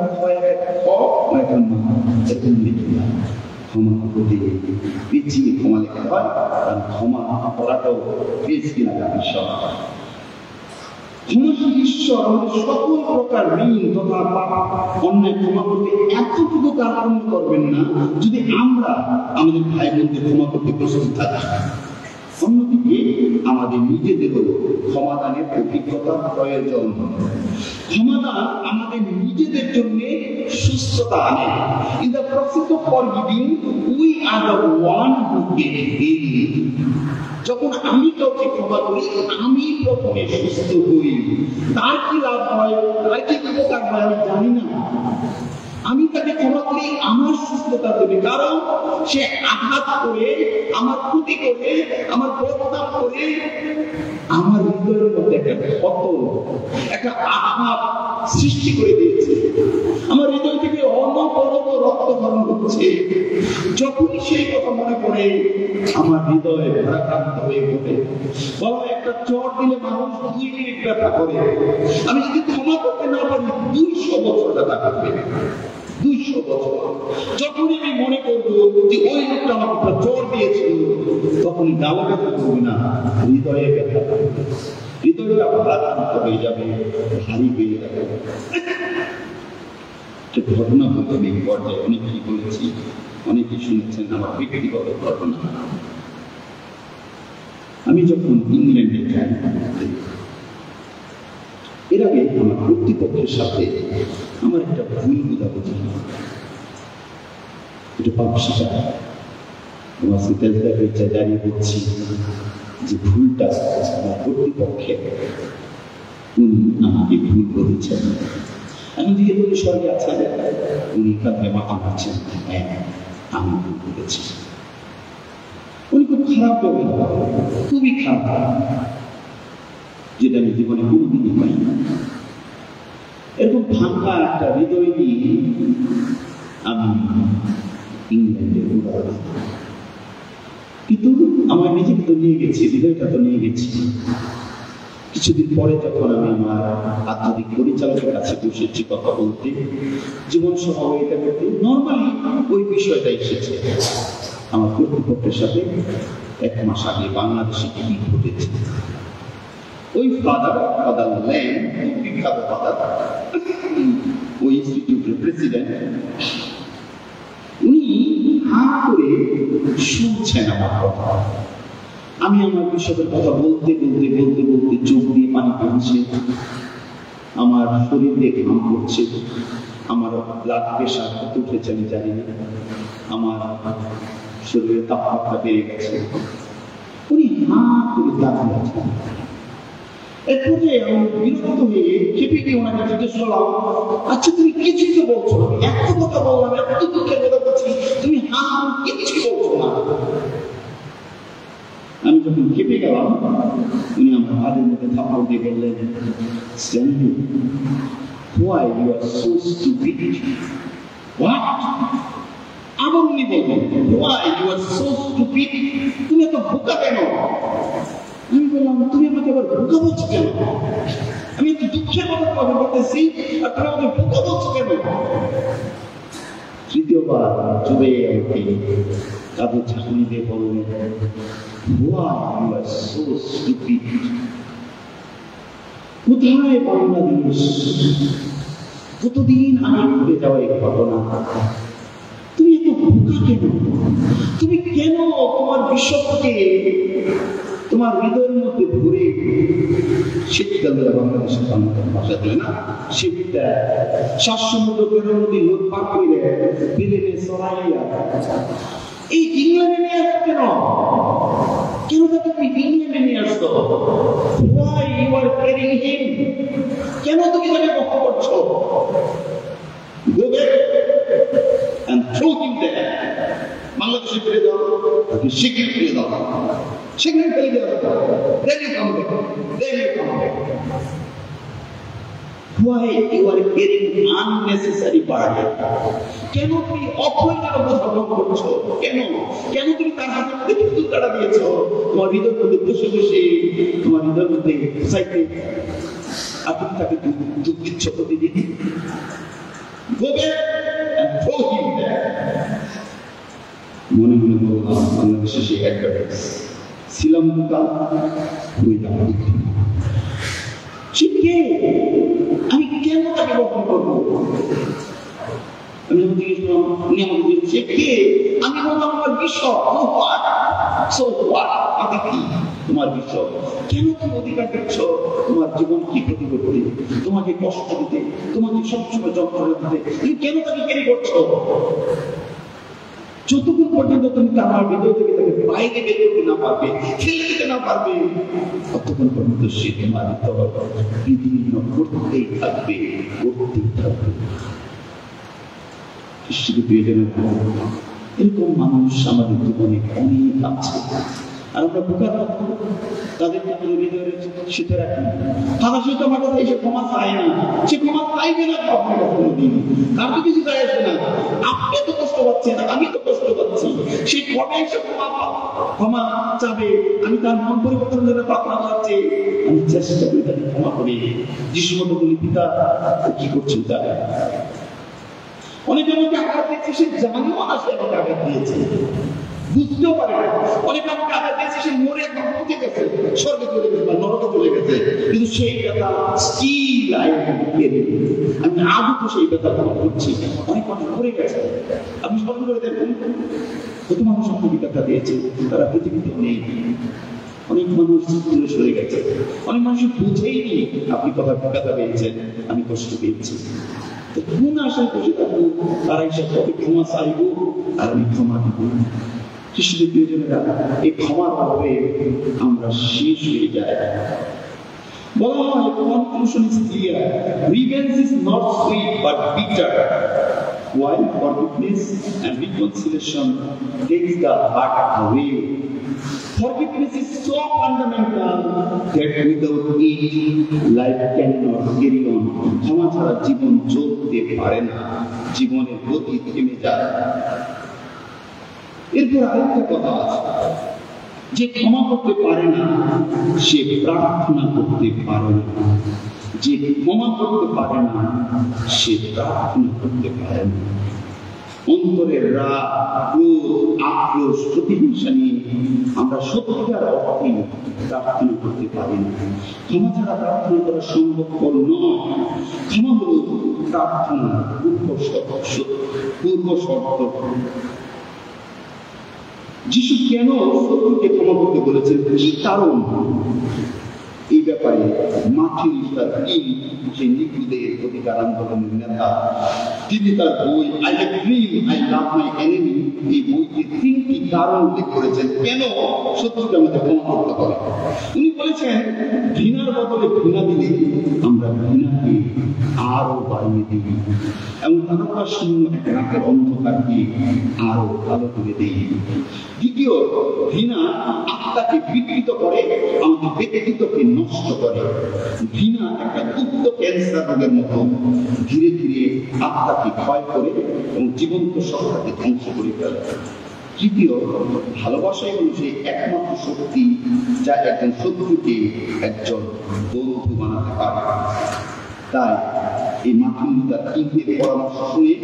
ক্ষমা করতে পেঁচিয়ে ক্ষমা লিখতে হয়, কারণ ক্ষমা করাটাও বেশ কিনা বিষয়। ক্ষমাশীল ঈশ্বর আমাদের সকল প্রকার ঋণ তথা পাপ অন্যায় ক্ষমা করতে এতটুকু কার্পণ্য করবেন না যদি আমরা আমাদের ভাই বোনকে ক্ষমা করতে প্রস্তুত থাকি। অন্যদিকে আমাদের নিজেদেরও ক্ষমাদানের অভিজ্ঞতা প্রয়োজন। ক্ষমাদান আমাদের নিজেদের জন্য সুস্থতা আনে। In the process of forgiving, we are the one who get healed. যখন আমি কাউকে ক্ষমা করি, আমি প্রথমে সুস্থ হই। তার কি লাভ হয়, তার কি উপকার হয় আমি জানি না। আমি তাকে ক্ষমা করি আমার সুস্থতার জন্য, কারণ সে আঘাত করে, আমার ক্ষতি করে, আমার বদনাম করে আমার হৃদয়ের মধ্যে একটা ক্ষত, একটা আঘাত সৃষ্টি করে দিয়েছে। আমার হৃদয় থেকে অনবরত রক্তক্ষরণ হচ্ছে। যখনই সেই কথা মনে পড়ে আমার হৃদয় ভারাক্রান্ত হয়ে ওঠে। বলা একটা চট দিলে মানুষ 2 মিনিট ব্যথা করে, আমি যদি ক্ষমা করতে না পারি 200 বছর ব্যথা করবে। 200 বছর। যখনই আমি মনে করবো যে ওই লোকটা আমার একটা চোর দিয়েছিল, তখনই গালে ব্যথা করবে না, হৃদয়ে ব্যথা করবে। হৃদয়টা ভারাক্রান্ত হয়ে যাবে, ভারী হয়ে যাবে। ঘটনা বলতে আমি পর্যায়ে অনেকেই বলেছি, অনেকেই শুনেছেন আমার ব্যক্তিগত ঘটনা। আমি যখন ইংল্যান্ডে যাই, এর আগে আমার কর্তৃপক্ষের সাথে আমার একটা ভুল বোঝাবুঝি, এটা পাপসিটা আমার সিদ্ধান্তে জানিয়ে দিচ্ছি যে ভুলটা আমার কর্তৃপক্ষের, উনি আমাকে ভুল বলেছেন। আমি যেহেতু স্বর্গে আছেন, উনি তাকে মাথা মারছেন, হ্যাঁ আমি ভুল করেছি। উনি খুব খারাপ ব্যবহার, খুবই খারাপ, যেটা আমি জীবনে কোনোদিনই পাই না। এরকম ভাঙা একটা হৃদয় নিয়ে আমি ইংল্যান্ডে উড়ালাম। কিন্তু আমার নিজেকে তো নিয়ে গেছি, হৃদয়টা তো নিয়ে গেছি। কিছুদিন পরে যখন আমি আমার আধ্যাত্মিক পরিচালকের কাছে বসেছি কথা বলতে, জীবন সমাবেশটা করতে, নর্মালি ওই বিষয়টা এসেছে। আমার কর্তৃপক্ষের সাথে 1 মাস আগে বাংলাদেশে কি ঘটেছে। ওই ফাদার ল্যান্ড, বিখ্যাত ফাদার, ওই ইনস্টিটিউটের প্রেসিডেন্ট, উনি হা করে শুনছেন আমার কথা। আমি আমার বিষয়ের কথা বলতে বলতে বলতে বলতে চোখ দিয়ে পানি পড়ছে, আমার শরীর দিয়ে ঘাম পড়ছে, আমার ব্লাড প্রেশার কত উঠেছে আমি জানি না, আমার শরীরের তাপমাত্রা বেড়ে গেছে। উনি হা করে দাঁড়িয়ে আছেন। এরপরে আমি বিরক্ত হয়ে খেপে গিয়ে ওনাকে জিজ্ঞেস করলাম, আচ্ছা তুমি কিছুই তো বলছো না, এত কথা বললাম, এত দুঃখের কথা বলছি, তুমি হা কিছুই বলছো না। আমি যখন খেপে গেলাম, উনি আমার হাতের মধ্যে থাপ্পড় দিয়ে বললেন, Stanley, why you are so stupid? What? আবার উনি বললেন, why you are so stupid? তুমি এত বোকা কেন? আমি বললাম, তুমি আমাকে আবার বোকা বলছো কেন? আমি একটু দুঃখের কথা বলতেছি আর তুমি আমাকে বোকা বলছো কেন? তৃতীয়বার চুবে আমাকে কাঁধে ঝাঁকুনি দিয়ে বললেন, why you are so stupid? কোথায় বাংলাদেশ? কতদিন আগে ঘুরে যাওয়া এই ঘটনা, তুমি এত বোকা কেন? তুমি কেন তোমার বিশ্বকে তোমার হৃদয়ের মধ্যে ধরে শীতকালে বাংলাদেশের ভাষা দিলে না, শীতটা শ্বাসমূদ্র নদী লোক পাক করে বিলেনে সরাইয়া এই ইংল্যান্ডে নিয়ে আসতো কেন? কেন তাকে তুমি ইংল্যান্ডে নিয়ে আসতো? Why you are carrying him? কেন তুমি তাকে বহন করছো? Go back and throw him there. বাংলাদেশে ফিরে যাও, তাকে শিগগির ফিরে যাও, শিগগির ফিরে যাও, then you come back, then you come back. Why you are carrying unnecessary burden? কেন তুমি অপ্রয়োজনীয় বোঝা বহন করছো? কেন কেন তুমি তার হাতের মধ্যে পুতুল কাটা দিয়েছো? তোমার হৃদয়ের মধ্যে বসে বসে তোমার হৃদয়ের মধ্যে চাইতে আর তুমি তাকে দুঃখ দিচ্ছ প্রতিদিন। Go back and throw him there. মনে মনে বললাম, বাংলাদেশে সেই অ্যাডভার্টাইজ ছিলাম বোকা, হইলাম বুদ্ধি। সে কে? আমি কেন তাকে গ্রহণ করবো? আমি যখন জিজ্ঞেস করলাম, উনি আমাকে বলছেন সে কে? আমি বললাম আমার বিষয়। আমি কি? তোমার বিষয়। কেন তুমি অধিকার দিচ্ছ তোমার জীবনকে ক্ষতি করতে, তোমাকে কষ্ট দিতে, তোমাকে সবসময় যন্ত্রণা দিতে? তুমি কেন তাকে ক্যারি করছো? যতক্ষণ পর্যন্ত তুমি তার ভিতর থেকে তাকে বাইরে বের করতে না পারবে, ফেলে দিতে না পারবে, ততক্ষণ পর্যন্ত সে তোমার ভিতর বিভিন্ন করতেই থাকবে, করতেই থাকবে। এরকম মানুষ আমাদের জীবনে অনেক আছে। আর আমরা বোকা তাদেরকে আমাদের হৃদয়ে সেটা রাখি। তারা সে তোমার কাছে এসে ক্ষমা চায় না, সে ক্ষমা চাইবে না আপনার কাছে কোনোদিন। তার তো কিছু চাই আসবে না, আপনি তো কষ্ট পাচ্ছেন, আমি তো কষ্ট পাচ্ছি। সে কবে এসে ক্ষমা চাবে? আমি তার মন পরিবর্তনের জন্য প্রার্থনা করছি, আমি চেষ্টা করি তাকে ক্ষমা করি। যিশু মতো বলি, পিতা কি করছেন তারা? অনেকে আমাকে আঘাত দিয়েছে, সে জানিও না সে আমাকে আঘাত দিয়েছে, বুঝতেও পারে না। অনেকে আমাকে আঘাত দিয়েছে, সে মরে একদম পৌঁছে গেছে, স্বর্গে চলে গেছে বা নরকে চলে গেছে, কিন্তু সেই ব্যথা স্টিল আমি আজও তো সেই ব্যথা গ্রহণ করছি। অনেক মানুষ মরে গেছে, আপনি স্মরণ করে দেখুন, কত মানুষ আপনাকে ব্যথা দিয়েছে, তারা পৃথিবীতে নেই। অনেক মানুষ দূরে সরে গেছে, অনেক মানুষ বুঝেইনি আপনি কথা ব্যথা পেয়েছেন, আমি কষ্ট পেয়েছি। কোন আশায় বসে থাকবো? তারা এসে কবে ক্ষমা চাইব আর আমি ক্ষমা দিব। শিশুদের প্রিয়জনেরা, এই ক্ষমার অভাবে আমরা শেষ হয়ে যাই। বলা হয়, conclusion is clear. Revenge is not sweet but bitter, while forgiveness and reconciliation takes the heart away. Forgiveness is so fundamental that without it, life cannot carry on. ক্ষমা ছাড়া জীবন চলতে পারে না, জীবনের গতি থেমে যায়। এরপর আরেকটা কথা আছে, যে ক্ষমা করতে পারে না সে প্রার্থনা করতে পারে না। যে ক্ষমা করতে পারে না সে প্রার্থনা করতে পারে না। অন্তরের রাগ, ক্রোধ, আক্রোশ, প্রতিহিংসা নিয়ে আমরা সত্যিকার অর্থে প্রার্থনা করতে পারি না। ক্ষমা ছাড়া প্রার্থনা করা সম্ভবপর নয়। ক্ষমা হল প্রার্থনা পূর্ব শর্ত। যিশু কেন শত্রুকে ক্ষমা করতে বলেছেন, কি কারণ? এই ব্যাপারে মার্টিন লুথার কিং, যে নিগ্রোদের অধিকার আন্দোলনের নেতা, তিনি তার বই I have dream I love my enemy, এই বইতে 3টি কারণ উল্লেখ করেছেন কেন শত্রুকে আমাদের ক্ষমা করতে হবে। উনি বলেছেন, ঘৃণার বদলে ঘৃণা দিলে আমরা ঘৃণাকে আরো বাড়িয়ে দিই এবং তারকাশূন্য এক রাতের অন্ধকারকে আরো ভালো করে দিই। দ্বিতীয়, ঘৃণা আত্মাকে বিকৃত করে, আমাদের ব্যক্তিত্বকে নষ্ট করে। ঘৃণা একটা গুপ্ত ক্যান্সার রোগের মতো, ধীরে ধীরে আত্মাকে ক্ষয় করে এবং জীবন্ত সত্তাকে ধ্বংস করে ফেলে। তৃতীয়, ভালোবাসাই হল সেই একমাত্র শক্তি যা একজন শত্রুকে একজন বন্ধু বানাতে পারে। তাই এই মার্টিন লুথার কিংয়ের পরামর্শ শুনে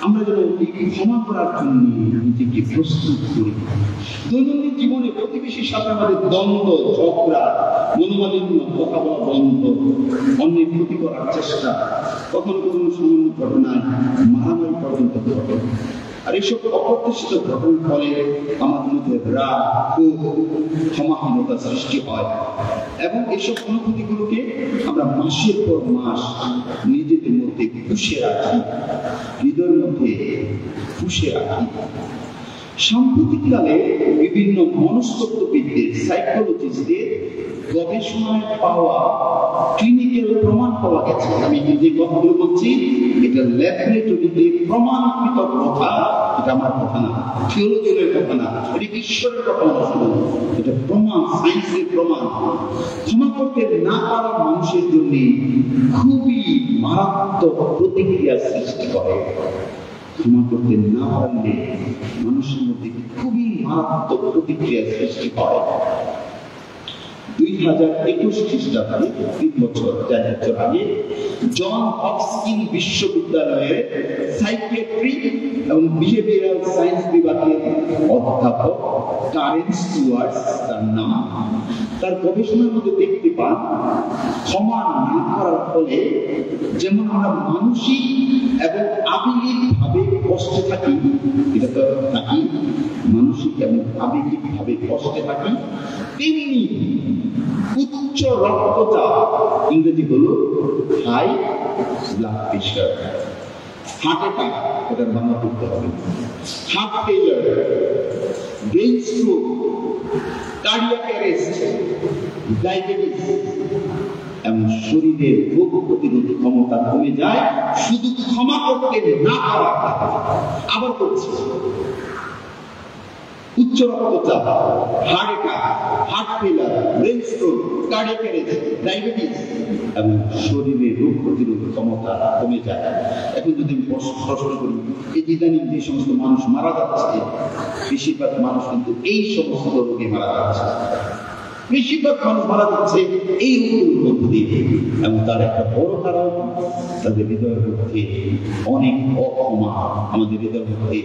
আমরা যেন এই ক্ষমা করার জন্য নিজেকে প্রস্তুত করি। দৈনন্দিন জীবনে প্রতিবেশীর সাথে আমাদের দ্বন্দ্ব, ঝগড়া, মনোমালিন্য, কথা বলা বন্ধ, অন্যের ক্ষতি করার চেষ্টা, কখনো কখনো সামান্য ঘটনায় মারামারি পর্যন্ত ঘটে। আর এইসব অপ্রত্যাশিত ঘটনার ফলে আমার মধ্যে রাগ, ক্ষোভ, ক্ষমাহীনতা সৃষ্টি হয় এবং এইসব অনুভূতিগুলোকে আমরা মাসের পর মাস নিজেদের মধ্যে পুষে রাখি, হৃদয়ের মধ্যে পুষে রাখি। সাম্প্রতিককালে বিভিন্ন মনস্তত্ত্ববিদদের, সাইকোলজিস্টদের গবেষণায় পাওয়া ক্লিনিক্যাল প্রমাণ পাওয়া গেছে। আমি যে কথাগুলো বলছি এটা ল্যাবরেটরিতে প্রমাণিত কথা, এটা আমার কথা না, থিওলজির কথা না, এটা ঈশ্বরের কথা না, এটা প্রমাণ, সায়েন্সের প্রমাণ। ক্ষমা করতে না পারা মানুষের জন্য খুবই মারাত্মক প্রতিক্রিয়া সৃষ্টি করে। ক্ষমা করতে না পারলে মানুষের মধ্যে খুবই মারাত্মক প্রতিক্রিয়া সৃষ্টি হয়। 2021 খ্রিস্টাব্দে 3 বছর 4 বছর আগে জন হপকিন্স বিশ্ববিদ্যালয়ের সাইকিয়াট্রি এবং বিহেভিয়ারাল সায়েন্স বিভাগের অধ্যাপক কারেন্স টুয়ার্ডস তার নাম। তার গবেষণার মধ্যে দেখতে পান ক্ষমা না করার ফলে যেমন আমরা মানসিক এবং আবেগিকভাবে কষ্টে থাকি, এটা তো থাকি মানসিক এবং আবেগিকভাবে কষ্টে থাকি, তেমনি উচ্চ রক্তচাপ, ইংরেজি হলো high blood pressure, heart attack, এটার বাংলা করতে হবে, heart failure, brain stroke, cardiac arrest, diabetes এবং শরীরের রোগ প্রতিরোধ ক্ষমতা কমে যায় শুধু ক্ষমা করতে না পারা। আবার বলছি, উচ্চ রক্তচাপ, heart attack, heart failure, brain stroke, cardiac arrest, diabetes এবং শরীরের রোগ প্রতিরোধ ক্ষমতা কমে যায়। এখন যদি আমি প্রশ্ন করি, এই ইদানিং যে সমস্ত মানুষ মারা যাচ্ছে, বেশিরভাগ মানুষ কিন্তু এই সমস্ত রোগে মারা যাচ্ছে। বেশিরভাগ মানুষ মারা যাচ্ছে এই রোগের মধ্য দিয়ে, এবং তার একটা বড় কারণ তাদের হৃদয়ের মধ্যে অনেক অক্ষমা, আমাদের হৃদয়ের মধ্যে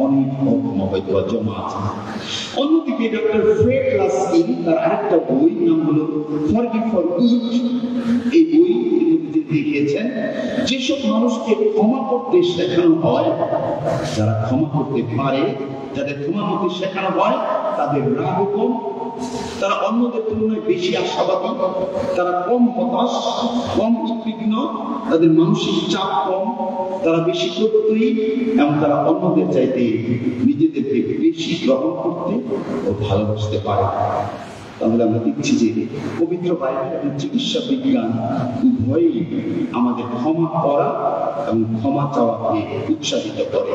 অনেক অক্ষমা হয়তো জমা আছে। অন্যদিকে ডক্টর ফ্রেড রাস্কিন তার আরেকটা বই নাম হলো ফরগিভ ফর গুড, এই বই লিখেছেন যেসব মানুষকে ক্ষমা করতে শেখানো হয়, যারা ক্ষমা করতে পারে, যাদের ক্ষমা করতে শেখানো হয়, তাদের রাগ কম, তারা অন্যদের তুলনায় বেশি আশাবাদী, তারা কম হতাশ, কম উদ্বিগ্ন, তাদের মানসিক চাপ কম, তারা বেশি প্রত্যয়ী এবং তারা অন্যদের চাইতে নিজেদেরকে বেশি গ্রহণ করতে ও ভালোবাসতে পারে। তাহলে আমরা দেখছি যে পবিত্র বাইবেল এবং চিকিৎসা বিজ্ঞান উভয়ই আমাদের ক্ষমা করা এবং ক্ষমা চাওয়াকে উৎসাহিত করে।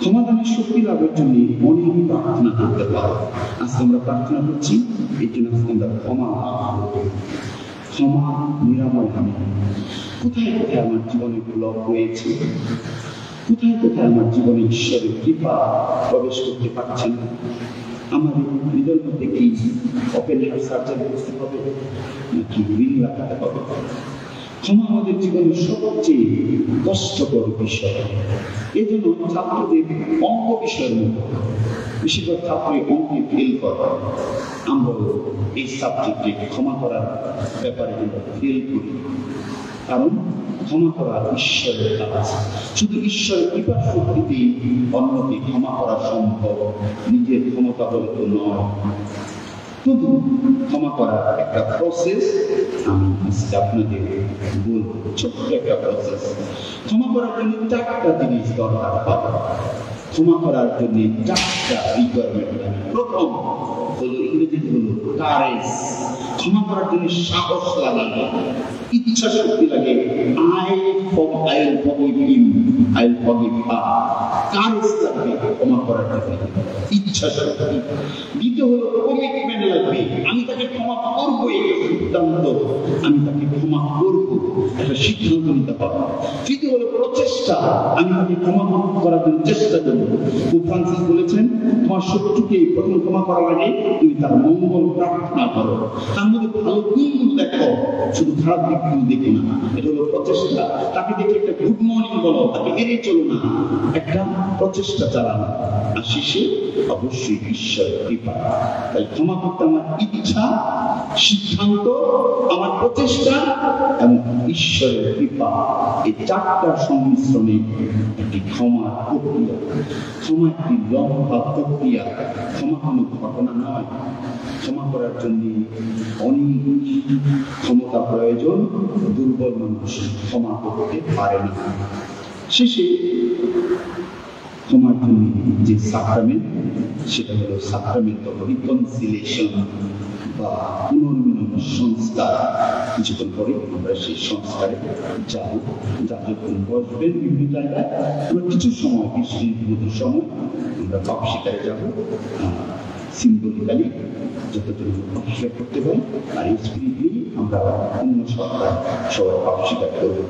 ক্ষমাদানের শক্তি লাভের জন্য অনেক প্রার্থনা করতে পারো। আজকে আমরা প্রার্থনা করছি, এই জন্য আজকে আমরা ক্ষমা লাভ করব। ক্ষমা নিরাময় হবে। কোথায় কোথায় আমার জীবনে ব্লক রয়েছে, কোথায় কোথায় আমার জীবনে ঈশ্বরের কৃপা প্রবেশ করতে পারছে না, আমার হৃদয়ের মধ্যে কি ওপেন হার্ট সার্জারি করতে হবে নাকি রিং লাগাতে হবে? ক্ষমা আমাদের জীবনের সবচেয়ে কষ্টকর বিষয়। এই জন্য ছাত্রদের অঙ্ক বিষয়ের মধ্যে বেশিরভাগ ছাত্রই অঙ্কে ফেল করে। আমরা এই সাবজেক্টে ক্ষমা করার ব্যাপারে আমরা ফেল করি, কারণ ক্ষমা করা ঈশ্বরের কাজ। শুধু ঈশ্বরের কৃপার শক্তিতেই অন্যকে ক্ষমা করা সম্ভব, নিজের ক্ষমতা বলে তো নয়। তবু ক্ষমা করার একটা প্রসেস আমি আজকে আপনাদের বলবো, ছোট্ট একটা প্রসেস। ক্ষমা করার জন্য 4টা জিনিস দরকার হয়। ক্ষমা করার জন্য 4টা রিকোয়ারমেন্ট। প্রথম হলো, ইংরেজিতে হলো কারেজ। ক্ষমা করার জন্য সাহস লাগে, ইচ্ছা শক্তি লাগে। I'll forgive him, I'll forgive her। Courage লাগবে ক্ষমা করার জন্য, ইচ্ছা শক্তি। দ্বিতীয় হলো কমিটমেন্ট লাগবে, আমি তাকে ক্ষমা করবো, এই সিদ্ধান্ত, আমি তাকে ক্ষমা করবো, একটা সিদ্ধান্ত নিতে পারবো। তৃতীয় হলো প্রচেষ্টা, আমি তাকে ক্ষমা করার জন্য চেষ্টা করবো। পোপ ফ্রান্সিস বলেছেন, তোমার শত্রুকে প্রথম ক্ষমা করার আগে তুমি তার মঙ্গল প্রার্থনা করো, তার মধ্যে ভালো গুণগুলো দেখো, শুধু খারাপ দিকগুলো দেখো না। এটা হলো প্রচেষ্টা। তাকে দেখে একটা গুড মর্নিং বলো, তাকে এড়িয়ে চলো না, একটা প্রচেষ্টা চালানো। আর শেষে অবশ্যই ঈশ্বরের কৃপা। তাই ক্ষমা করতে আমার ইচ্ছা, সিদ্ধান্ত, আমার প্রচেষ্টা এবং ঈশ্বরের কৃপা, এই 4টার সংমিশ্রণে একটি ক্ষমার প্রক্রিয়া। ক্ষমা একটি লম্বা প্রক্রিয়া, ক্ষমা কোনো ঘটনা নয়। ক্ষমা করার জন্য অনেক ক্ষমতা প্রয়োজন। দুর্বল মানুষ ক্ষমা করতে পারে না। শেষে ক্ষমার জন্য যে সাক্রামেন্ট, সেটা হলো সাক্রামেন্ট অফ রিকনসিলিয়েশন বা পুনর্মিলন সংস্কার। কিছুক্ষণ পরে আমরা সেই সংস্কারে যাব। যখন বসবেন বিভিন্ন জায়গায়, আমরা কিছু সময়, 20 মিনিটের মতো সময় আমরা পাপ শিকারে যাব। সিম্বলিক্যালি যতটুকু অস্বীকার করতে পারি, আর স্পিরিটুয়ালি আমরা অন্য সত্তায় সবাই পাপ স্বীকার করবো।